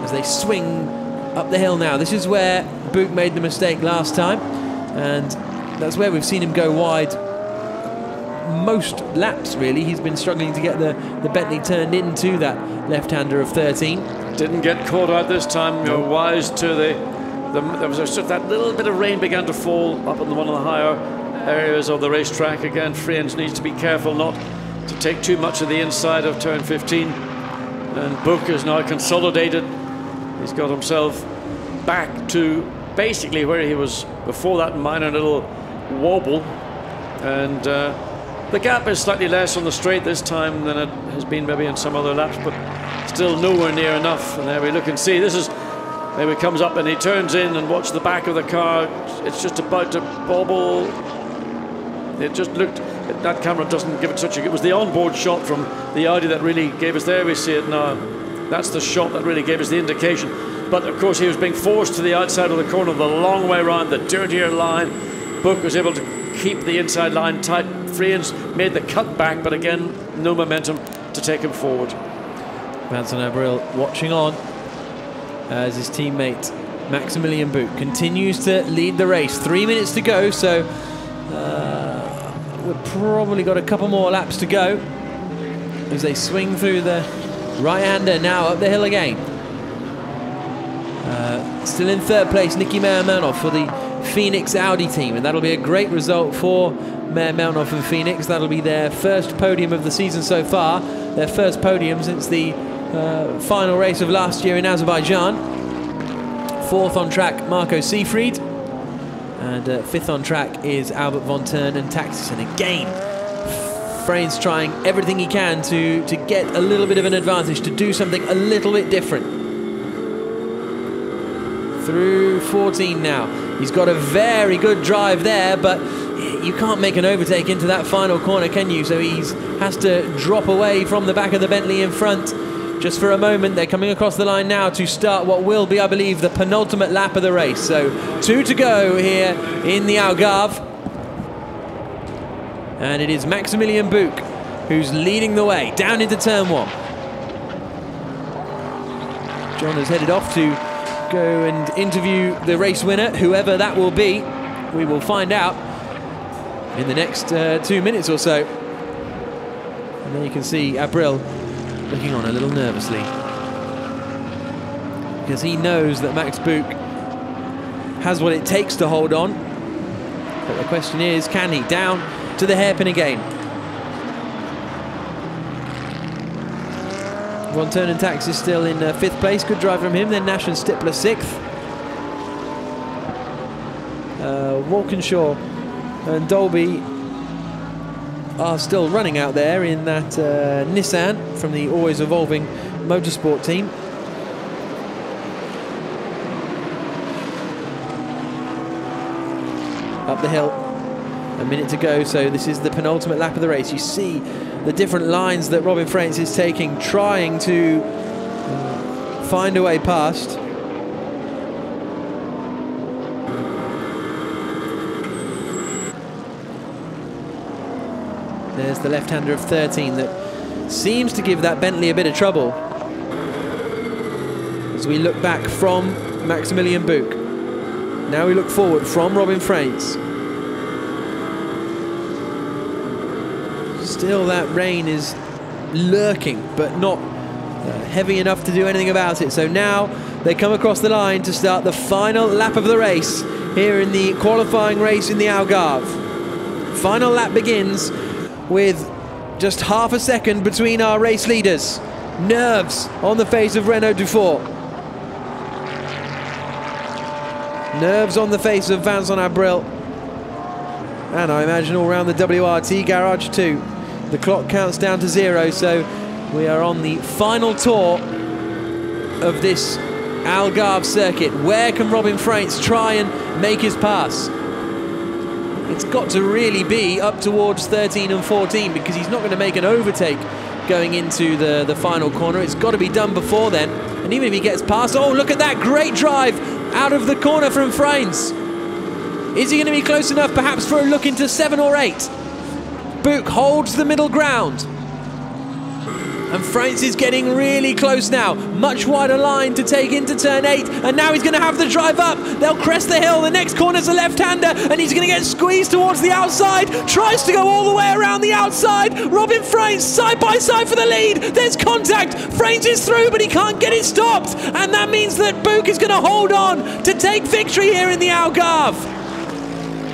as they swing up the hill now. This is where Buch made the mistake last time, and that's where we've seen him go wide most laps, really. He's been struggling to get the Bentley turned into that left-hander of 13. Didn't get caught out this time. You're wise to there was just that little bit of rain began to fall up in one of the higher areas of the racetrack. Again, Freins needs to be careful not to take too much of the inside of turn 15. And Buch is now consolidated. He's got himself back to basically where he was before that minor little wobble. And the gap is slightly less on the straight this time than it has been maybe in some other laps, but still nowhere near enough. And there we look and see. This is, maybe comes up and he turns in and watch the back of the car. It's just about to bobble. It just looked, that camera doesn't give it such a, it was the onboard shot from the Audi that really gave us, there we see it now. That's the shot that really gave us the indication. But of course he was being forced to the outside of the corner the long way around, the dirtier line. Book was able to keep the inside line tight. Friens made the cut back, but again, no momentum to take him forward. Vincent Abril watching on as his teammate Maximilian Buch continues to lead the race. 3 minutes to go, so we've probably got a couple more laps to go as they swing through the right-hander now up the hill again. Still in third place, Nicky Meyer-Melnoff for the Phoenix Audi team, and that'll be a great result for Meyer-Melnoff and Phoenix. That'll be their first podium of the season so far, their first podium since the final race of last year in Azerbaijan. Fourth on track, Marco Seefried, and fifth on track is Albert von Thurn and Taxis. And again, Friens trying everything he can to get a little bit of an advantage, to do something a little bit different. Through 14 now. He's got a very good drive there, but you can't make an overtake into that final corner, can you? So he has to drop away from the back of the Bentley in front just for a moment. They're coming across the line now to start what will be, I believe, the penultimate lap of the race. So 2 to go here in the Algarve. And it is Maximilian Buch who's leading the way down into turn 1. John has headed off to go and interview the race winner, whoever that will be. We will find out in the next 2 minutes or so. And then you can see Abril looking on a little nervously, because he knows that Max Buch has what it takes to hold on. But the question is, can he? Down to the hairpin again. Von Thurn and Tax is still in 5th place. Good drive from him. Then Nash and Stippler 6th. Walkinshaw and Dolby are still running out there in that Nissan from the always evolving motorsport team. Up the hill, a minute to go, so this is the penultimate lap of the race. You see the different lines that Robin Friens is taking, trying to find a way past. There's the left-hander of 13 that seems to give that Bentley a bit of trouble. As we look back from Maximilian Buch, now we look forward from Robin Friens. Still that rain is lurking, but not heavy enough to do anything about it. So now they come across the line to start the final lap of the race here in the qualifying race in the Algarve. Final lap begins with just half a second between our race leaders. Nerves on the face of Renaud Dufour. Nerves on the face of Vincent Abril. And I imagine all around the WRT garage too. The clock counts down to 0, so we are on the final tour of this Algarve circuit. Where can Robin Friens try and make his pass? It's got to really be up towards 13 and 14, because he's not going to make an overtake going into the final corner. It's got to be done before then. And even if he gets past, oh, look at that great drive out of the corner from Friens. Is he going to be close enough perhaps for a look into 7 or 8? Buch holds the middle ground. And Friens is getting really close now. Much wider line to take into turn 8. And now he's going to have the drive up. They'll crest the hill. The next corner's a left-hander. And he's going to get squeezed towards the outside. Tries to go all the way around the outside. Robin Friens side by side for the lead. There's contact. Friens is through, but he can't get it stopped. And that means that Buch is going to hold on to take victory here in the Algarve.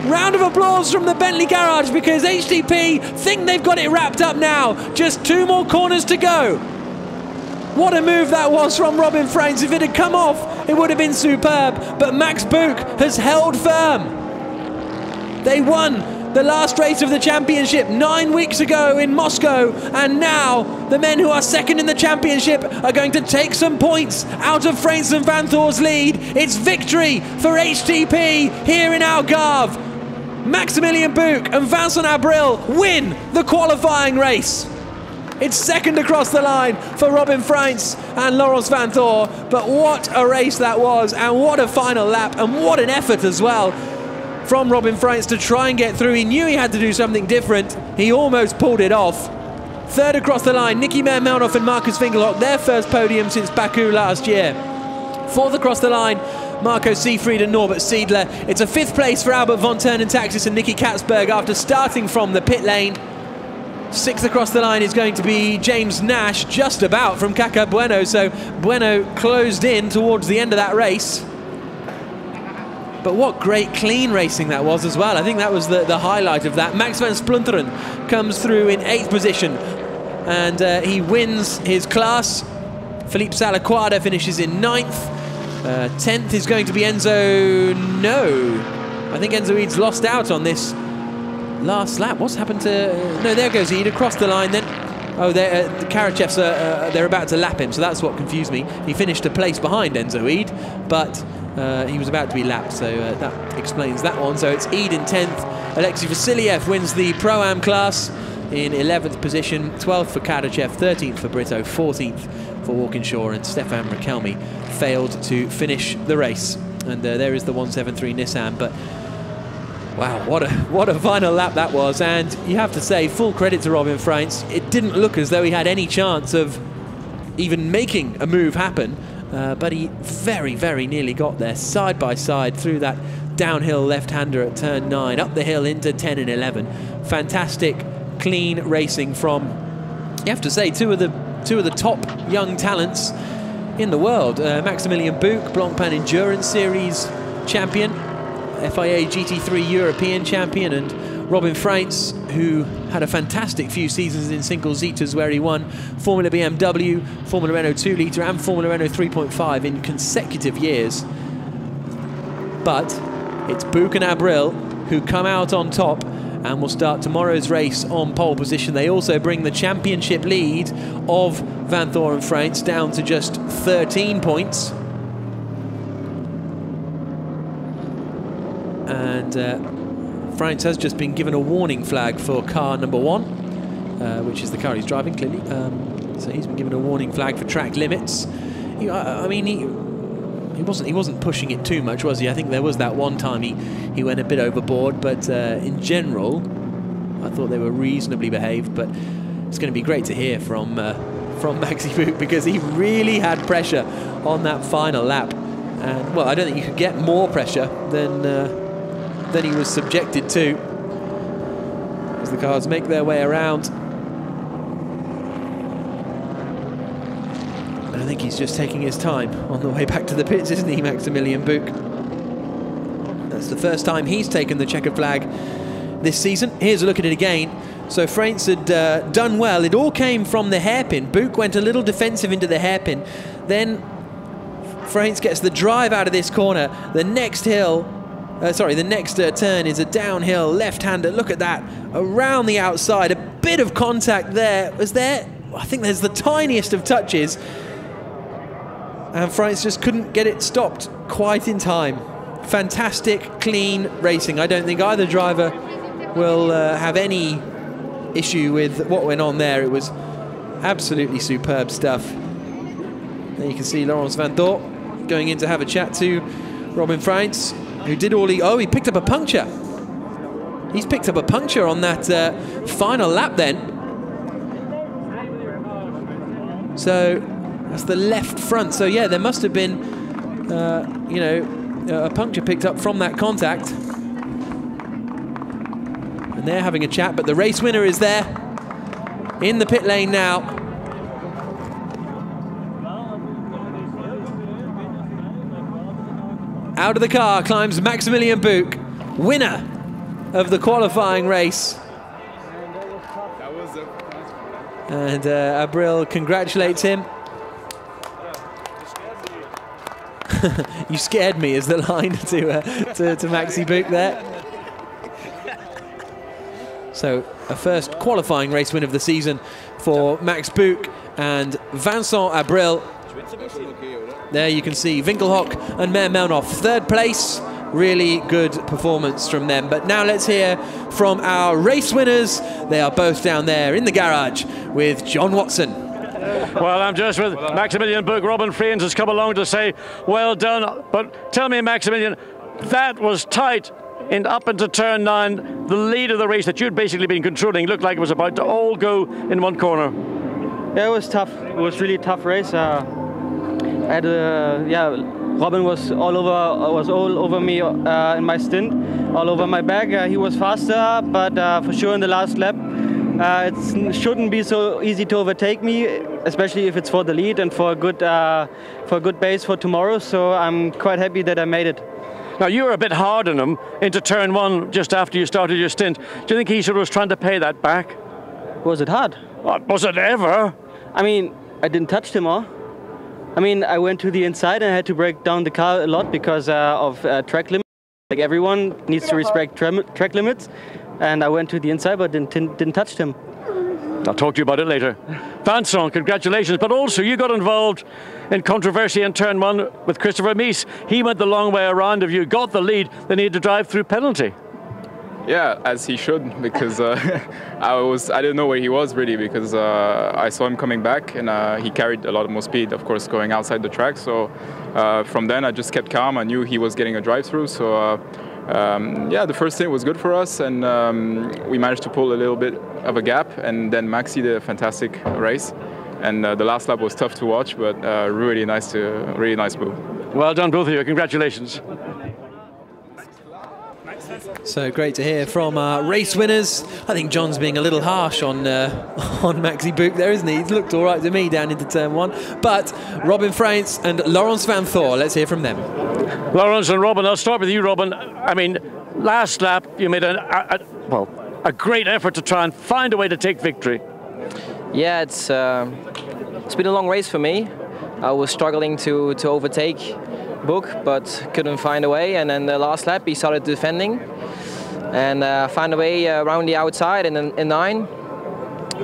Round of applause from the Bentley garage, because HTP think they've got it wrapped up now. Just 2 more corners to go. What a move that was from Robin Friens. If it had come off, it would have been superb. But Max Buch has held firm. They won The last race of the championship 9 weeks ago in Moscow, and now the men who are second in the championship are going to take some points out of Frans and Van Thor's lead. It's victory for HTP here in Algarve. Maximilian Buch and Vincent Abril win the qualifying race. It's second across the line for Robin Frans and Laurens Van Thor, but what a race that was, and what a final lap, and what an effort as well from Robin Frans to try and get through. He knew he had to do something different. He almost pulled it off. Third across the line, Nicky Mermelnoff and Marcus Fingelhock, their first podium since Baku last year. Fourth across the line, Marco Seefried and Norbert Siedler. It's a fifth place for Albert von Turnentaxis and Nicky Katzberg after starting from the pit lane. Sixth across the line is going to be James Nash, just about from Caca Bueno, so Bueno closed in towards the end of that race. But what great clean racing that was as well. I think that was the highlight of that. Max van Splunteren comes through in 8th position, and he wins his class. Philippe Salaquada finishes in 9th. 10th is going to be Enzo. No, I think Enzo Eads lost out on this last lap. What's happened to... No, there goes Ead across the line then. Oh, the Karachevs, they're about to lap him, so that's what confused me. He finished a place behind Enzo Ead, but he was about to be lapped, so that explains that one. So it's Ead in 10th. Alexei Vasiliev wins the Pro-Am class in 11th position. 12th for Karachev, 13th for Brito, 14th for Walkinshaw, and Stefan Rakelmi failed to finish the race. And there is the 173 Nissan, but wow, what a final lap that was. And you have to say, full credit to Robin Frans. It didn't look as though he had any chance of even making a move happen, but he very, very nearly got there, side by side through that downhill left-hander at turn 9, up the hill into 10 and 11. Fantastic, clean racing from, you have to say, two of the top young talents in the world. Maximilian Buch, Blancpain Endurance Series champion, FIA GT3 European champion, and Robin Frans, who had a fantastic few seasons in single Zetas where he won Formula BMW, Formula Renault 2 litre and Formula Renault 3.5 in consecutive years. But it's Buch and Abril who come out on top and will start tomorrow's race on pole position. They also bring the championship lead of Van Thor and Frans down to just 13 points. And Frans has just been given a warning flag for car number 1, which is the car he's driving, clearly. So he's been given a warning flag for track limits. I mean, he wasn't pushing it too much, was he? I think there was that one time he went a bit overboard, but in general, I thought they were reasonably behaved. But it's going to be great to hear from Maxi Buch, because he really had pressure on that final lap. And well, I don't think you could get more pressure than he was subjected to, as the cars make their way around. And I think he's just taking his time on the way back to the pits, isn't he, Maximilian Buch? That's the first time he's taken the checkered flag this season. Here's a look at it again. So Frans had done well. It all came from the hairpin. Buch went a little defensive into the hairpin. Then Frans gets the drive out of this corner. The next hill, the next turn is a downhill left-hander. Look at that, around the outside. A bit of contact there. I think there's the tiniest of touches. And Frans just couldn't get it stopped quite in time. Fantastic, clean racing. I don't think either driver will have any issue with what went on there. It was absolutely superb stuff. There you can see Laurens Van Thor going in to have a chat to Robin Frans, who did all he picked up a puncture. He's picked up a puncture on that final lap then. So that's the left front. So yeah, there must have been, a puncture picked up from that contact. And they're having a chat, but the race winner is there in the pit lane now. Out of the car climbs Maximilian Buch, winner of the qualifying race. And Abril congratulates him. You scared me is the line to Maxi Buch there. So a first qualifying race win of the season for Max Buch and Vincent Abril. There you can see Winkelhock and Mer Melnoff, third place. Really good performance from them. But now let's hear from our race winners. They are both down there in the garage with John Watson. Well, I'm just with Maximilian Buch. Robin Friens has come along to say, well done. But tell me, Maximilian, that was tight up into turn 9. The lead of the race that you'd basically been controlling looked like it was about to all go in one corner. Yeah, it was tough. It was really tough race. Robin was all over me in my stint, all over my back. He was faster, but for sure in the last lap, it shouldn't be so easy to overtake me, especially if it's for the lead and for a good base for tomorrow. So I'm quite happy that I made it. Now, you were a bit hard on him into turn 1 just after you started your stint. Do you think he sort of was trying to pay that back? Was it hard? Was it ever? I mean, I didn't touch him all. I mean, I went to the inside and I had to break down the car a lot because of track limits. Like everyone needs to respect track limits. And I went to the inside but didn't touch him. I'll talk to you about it later. Vincent, congratulations. But also, you got involved in controversy in turn 1 with Christopher Mies. He went the long way around of you, got the lead, then he had to drive through penalty. Yeah, as he should, because I didn't know where he was really, because I saw him coming back and he carried a lot more speed, of course, going outside the track. So from then I just kept calm. I knew he was getting a drive through. So yeah, the first thing was good for us, and we managed to pull a little bit of a gap. And then Maxi did a fantastic race, and the last lap was tough to watch, but really nice move. Well done, both of you. Congratulations. So great to hear from our race winners. I think John's being a little harsh on Maxi Buch there, isn't he? He's looked all right to me down into turn 1. But Robin Friens and Laurens van Thor, let's hear from them. Laurens and Robin, I'll start with you, Robin. I mean, last lap you made a great effort to try and find a way to take victory. Yeah, it's been a long race for me. I was struggling to overtake Buch, but couldn't find a way. And then the last lap, he started defending and found a way around the outside in 9.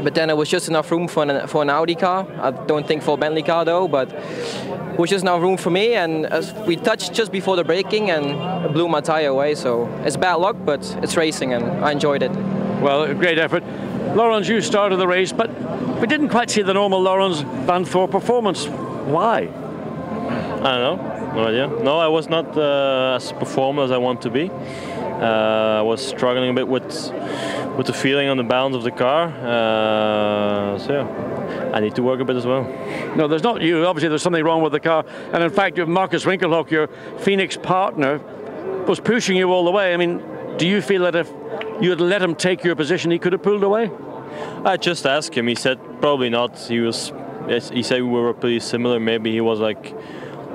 But then it was just enough room for an Audi car. I don't think for a Bentley car though, but it was just enough room for me. And we touched just before the braking and it blew my tire away. So it's bad luck, but it's racing and I enjoyed it. Well, a great effort. Laurens, you started the race, but we didn't quite see the normal Laurens van Thor performance. Why? I don't know. No idea. No, I was not as performed as I want to be. I was struggling a bit with the feeling on the balance of the car. So yeah, I need to work a bit as well. No, there's not you. Obviously, there's something wrong with the car. And in fact, Marcus Winkelhock, your Phoenix partner, was pushing you all the way. I mean, do you feel that if you had let him take your position, he could have pulled away? I just asked him. He said probably not. He said we were pretty similar. Maybe he was like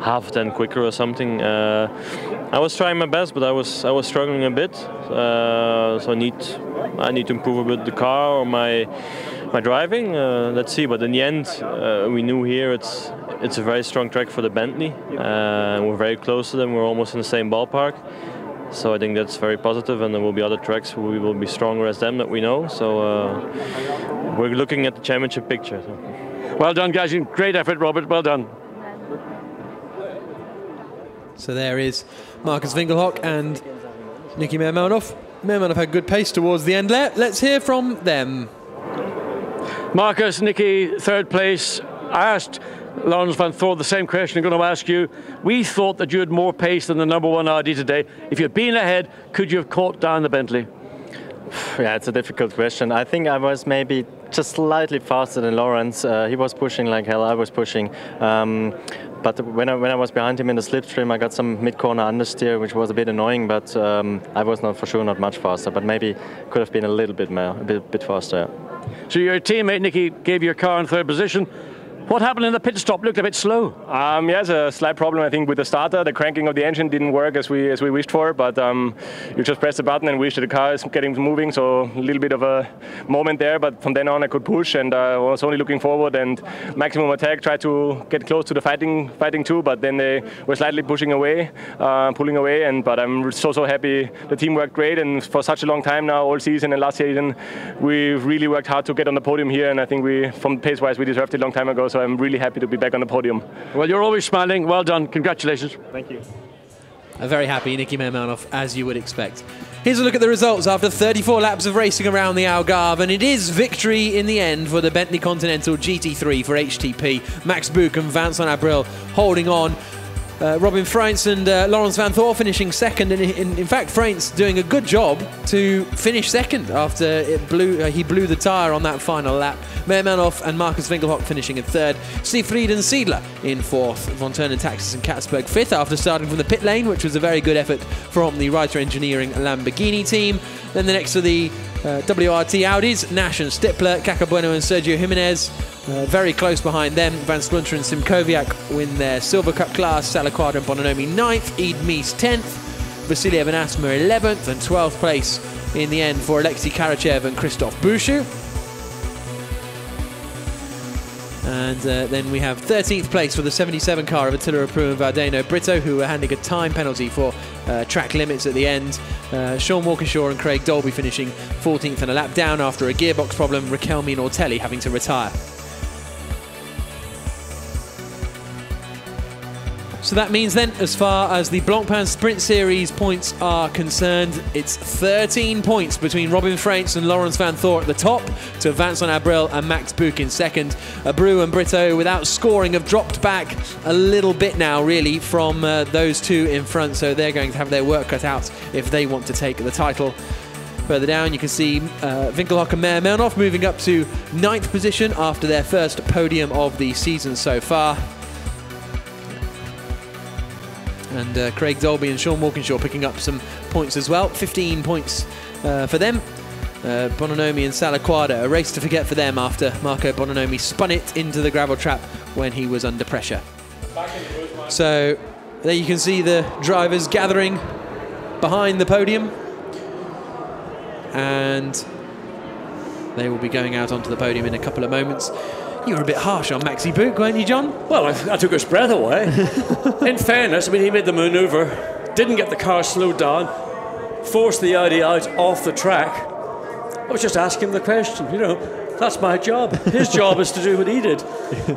half 10 quicker or something. I was trying my best, but I was struggling a bit. So I need to improve a bit the car or my driving. Let's see. But in the end, we knew here it's a very strong track for the Bentley. We're very close to them. We're almost in the same ballpark. So I think that's very positive, and there will be other tracks where we will be stronger as them that we know. So we're looking at the championship picture. So. Well done, guys. Great effort, Robert. Well done. So there is Marcus Winkelhock and Nicky Mer Melnoff. Mer Melnoff had good pace towards the end. Let's hear from them. Marcus, Nicky, third place. I asked Laurens van Thor the same question I'm going to ask you. We thought that you had more pace than the #1 Audi today. If you'd been ahead, could you have caught down the Bentley? Yeah, it's a difficult question. I think I was maybe just slightly faster than Laurens. He was pushing like hell, I was pushing. But when I was behind him in the slipstream, I got some mid-corner understeer, which was a bit annoying, but I was for sure not much faster, but maybe could have been a little bit more, a bit faster. So your teammate, Nicky, gave your car in third position. What happened in the pit stop? Looked a bit slow. Yeah, it's a slight problem, I think, with the starter. The cranking of the engine didn't work as we wished for, but you just press the button and wish that the car is getting moving, so a little bit of a moment there, but from then on I could push, and I was only looking forward and maximum attack, tried to get close to the fighting too, but then they were slightly pushing away, pulling away, but I'm so happy. The team worked great, and for such a long time now, all season and last season, we've really worked hard to get on the podium here, and I think from pace-wise, we deserved it a long time ago, so I'm really happy to be back on the podium. Well, you're always smiling. Well done. Congratulations. Thank you. A very happy Nicky Meermanhoff, as you would expect. Here's a look at the results after 34 laps of racing around the Algarve, and it is victory in the end for the Bentley Continental GT3 for HTP. Max Buch and Vincent Abril holding on. Robin Freins and Laurens Vanthoor finishing second, and in fact Freins doing a good job to finish second after he blew the tyre on that final lap. Meermanhoff and Marcus Winkelhock finishing in third. Siegfried and Siedler in fourth. Von Turner, Taxis and Katzberg fifth after starting from the pit lane, which was a very good effort from the Reiter Engineering Lamborghini team. Then the next to the WRT Audis, Nash and Stippler, Cacabueno and Sergio Jimenez. Very close behind them. Van Splunter and Simkoviak win their Silver Cup class. Salaquadra and Bononomi 9th. Ede Meese 10th. Vasiliev and Asma 11th. And 12th place in the end for Alexei Karachev and Christoph Bouchou. And then we have 13th place for the 77 car of Attila Prue and Valdeno Brito, who were handing a time penalty for track limits at the end. Sean Walkinshaw and Craig Dolby finishing 14th and a lap down after a gearbox problem. Riquelme and Ortelli having to retire. So that means then, as far as the Blancpain Sprint Series points are concerned, it's 13 points between Robin Freins and Laurens Vanthoor at the top, to Vincent Abril and Max Buch in second. Abreu and Brito, without scoring, have dropped back a little bit now, really, from those two in front, so they're going to have their work cut out if they want to take the title. Further down, you can see Winkelhock and Meermanhoff moving up to 9th position after their first podium of the season so far. And Craig Dolby and Sean Walkinshaw picking up some points as well. 15 points for them. Bononomi and Salaquadra, a race to forget for them after Marco Bononomi spun it into the gravel trap when he was under pressure. So there you can see the drivers gathering behind the podium. And they will be going out onto the podium in a couple of moments. You were a bit harsh on Maxi Buch, weren't you, John? Well, I took his breath away. In fairness, I mean, he made the manoeuvre, didn't get the car slowed down, forced the Audi out off the track. I was just asking him the question, you know, that's my job. His job is to do what he did.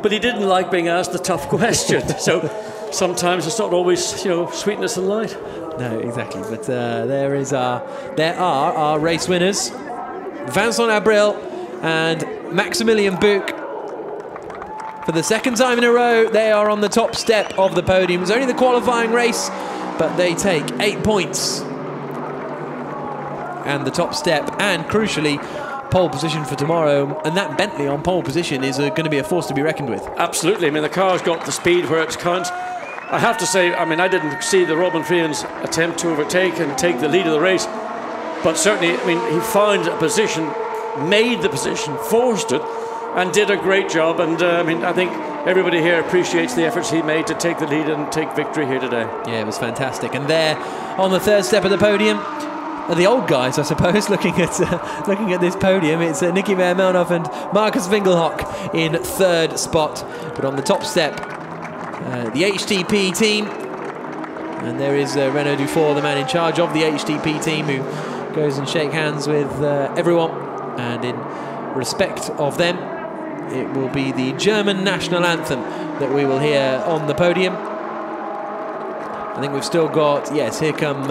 But he didn't like being asked the tough question. So sometimes it's not always, you know, sweetness and light. No, exactly. But there are our race winners. Vincent Abril and Maximilian Buch. For the second time in a row, they are on the top step of the podium. It's only the qualifying race, but they take 8 points. And the top step, and crucially, pole position for tomorrow. And that Bentley on pole position is going to be a force to be reckoned with. Absolutely. I mean, the car's got the speed where it counts. I have to say, I mean, I didn't see the Robin Freins attempt to overtake and take the lead of the race. But certainly, I mean, he found a position, made the position, forced it, and did a great job. And I mean, I think everybody here appreciates the efforts he made to take the lead and take victory here today. Yeah, it was fantastic. And there, on the third step of the podium, are the old guys, I suppose, looking at this podium. It's Nicky Meermanhoff and Marcus Winkelhock in third spot. But on the top step, the HTP team. And there is Renaud Dufour, the man in charge of the HTP team, who goes and shakes hands with everyone. And in respect of them, it will be the German national anthem that we will hear on the podium. I think we've still got, yes, here come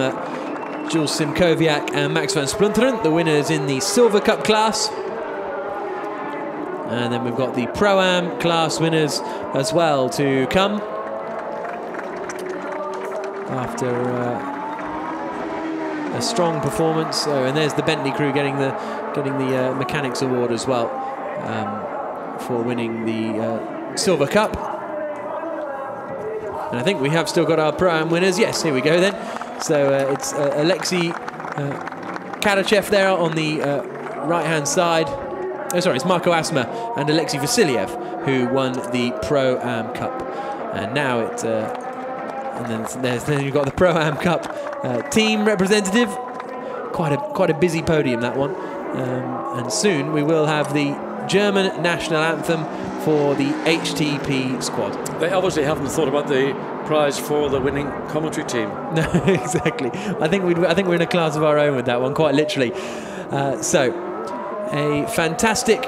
Jules Simkoviak and Max van Splunteren, the winners in the Silver Cup class. And then we've got the Pro-Am class winners as well to come. After a strong performance. Oh, and there's the Bentley crew getting the Mechanics Award as well for winning the Silver Cup. And I think we have still got our Pro-Am winners. Yes, here we go then. So it's Alexei Karachev there on the right-hand side. it's Marco Asma and Alexei Vasiliev who won the Pro-Am Cup. And now then you've got the Pro-Am Cup team representative. Quite a busy podium, that one. And soon we will have the German national anthem for the HTP squad. They obviously haven't thought about the prize for the winning commentary team. No, exactly. I think we're in a class of our own with that one, quite literally. So, a fantastic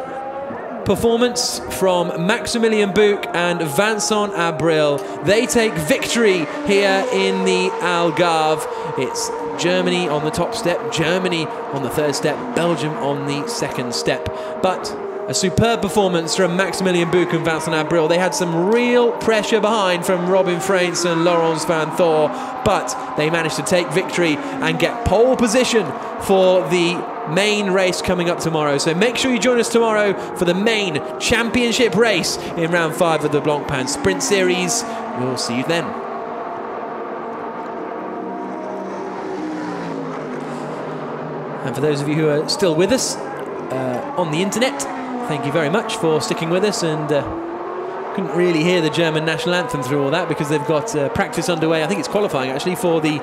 performance from Maximilian Buch and Vincent Abril. They take victory here in the Algarve. It's Germany on the top step, Germany on the third step, Belgium on the second step. But a superb performance from Maximilian Buch and Vincent Abril. They had some real pressure behind from Robin Freins and Laurens van Thor, but they managed to take victory and get pole position for the main race coming up tomorrow. So make sure you join us tomorrow for the main championship race in round 5 of the Blancpain Sprint Series. We'll see you then. And for those of you who are still with us on the internet, thank you very much for sticking with us, and couldn't really hear the German national anthem through all that because they've got practice underway. I think it's qualifying actually for the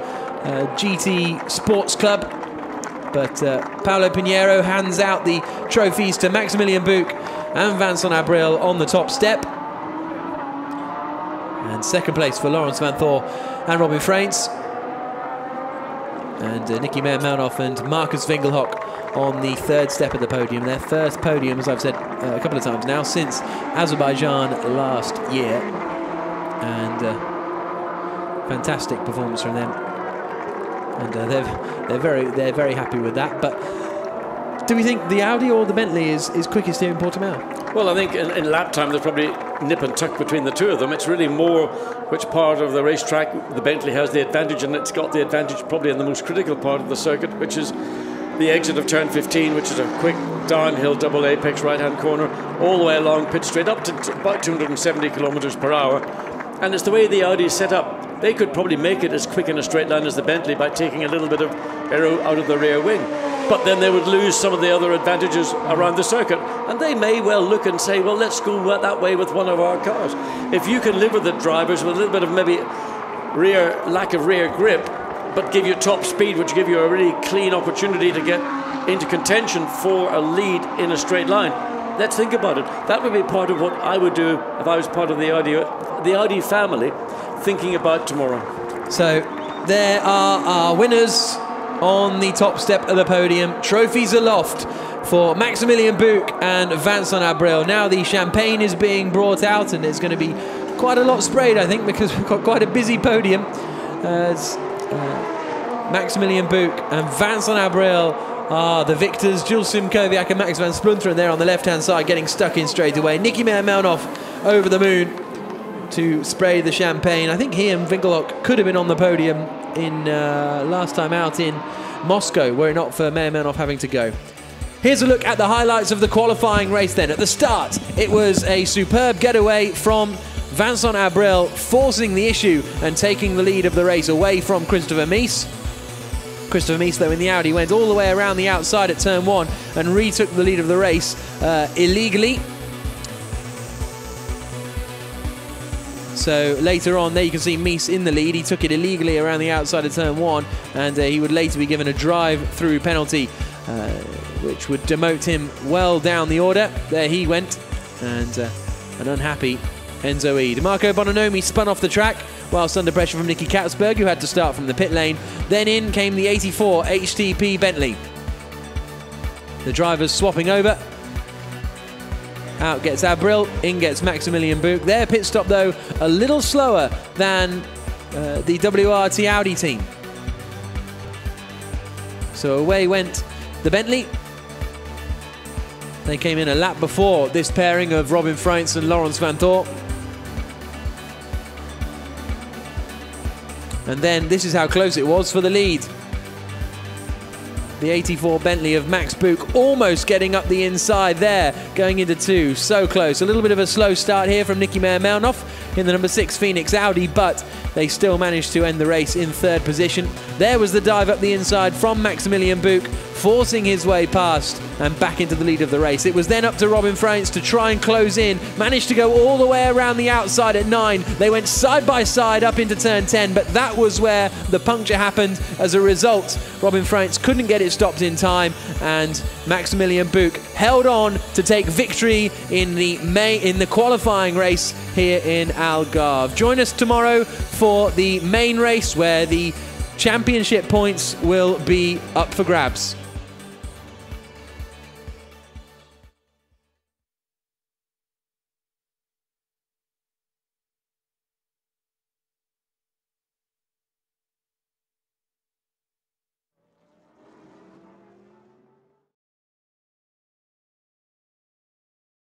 GT Sports Club. But Paolo Pinheiro hands out the trophies to Maximilian Buch and Vincent Abril on the top step. And second place for Laurens van Thor and Robin Freins. And Nicky Meyer-Melnoff and Marcus Winkelhock on the third step of the podium. Their first podium, as I've said a couple of times now, since Azerbaijan last year. And fantastic performance from them. And they're very happy with that. But do we think the Audi or the Bentley is quickest here in Portimao? Well, I think in lap time there's probably nip and tuck between the two of them. It's really more which part of the racetrack the Bentley has the advantage, and it's got the advantage probably in the most critical part of the circuit, which is the exit of turn 15, which is a quick downhill double apex right-hand corner all the way along pit straight up to about 270 kilometers per hour. And it's the way the Audi is set up. They could probably make it as quick in a straight line as the Bentley by taking a little bit of aero out of the rear wing. But then they would lose some of the other advantages around the circuit. And they may well look and say, well, let's go that way with one of our cars. If you can live with the drivers with a little bit of maybe lack of rear grip, but give you top speed, which give you a really clean opportunity to get into contention for a lead in a straight line. Let's think about it. That would be part of what I would do if I was part of the Audi family, thinking about tomorrow. So there are our winners on the top step of the podium. Trophies aloft for Maximilian Buch and Vincent Abril. Now the champagne is being brought out, and there's going to be quite a lot sprayed, I think, because we've got quite a busy podium. Maximilian Buch and Vincent Abril are the victors. Jules Simkowiak and Max van Splunteren there on the left-hand side getting stuck in straight away. Nicky Meyer-Melnoff over the moon to spray the champagne. I think he and Winkelhock could have been on the podium in last time out in Moscow, were it not for Meyer-Melnoff having to go. Here's a look at the highlights of the qualifying race then. At the start, it was a superb getaway from Vincent Abril, forcing the issue and taking the lead of the race away from Christopher Mies. Christopher Mies, though, in the Audi went all the way around the outside at turn 1 and retook the lead of the race illegally. So later on there you can see Mies in the lead. He took it illegally around the outside of turn 1, and he would later be given a drive-through penalty, which would demote him well down the order. There he went, and an unhappy Enzo E. Marco Bononomi spun off the track whilst under pressure from Nicky Katzberg, who had to start from the pit lane. Then in came the 84 HTP Bentley. The drivers swapping over. Out gets Abril, in gets Maximilian Buch. Their pit stop, though, a little slower than the WRT Audi team. So away went the Bentley. They came in a lap before this pairing of Robin Freins and Laurens van Thor. And then this is how close it was for the lead. The 84 Bentley of Max Buch almost getting up the inside there, going into 2. So close. A little bit of a slow start here from Nicky Meyer-Melnoff in the number 6 Phoenix Audi, but they still managed to end the race in 3rd position. There was the dive up the inside from Maximilian Buch, forcing his way past and back into the lead of the race. It was then up to Robin Freins to try and close in, managed to go all the way around the outside at 9. They went side by side up into turn 10, but that was where the puncture happened. As a result, Robin Freins couldn't get it stopped in time, and Maximilian Buch held on to take victory in the qualifying race here in Algarve. Join us tomorrow for the main race, where the championship points will be up for grabs.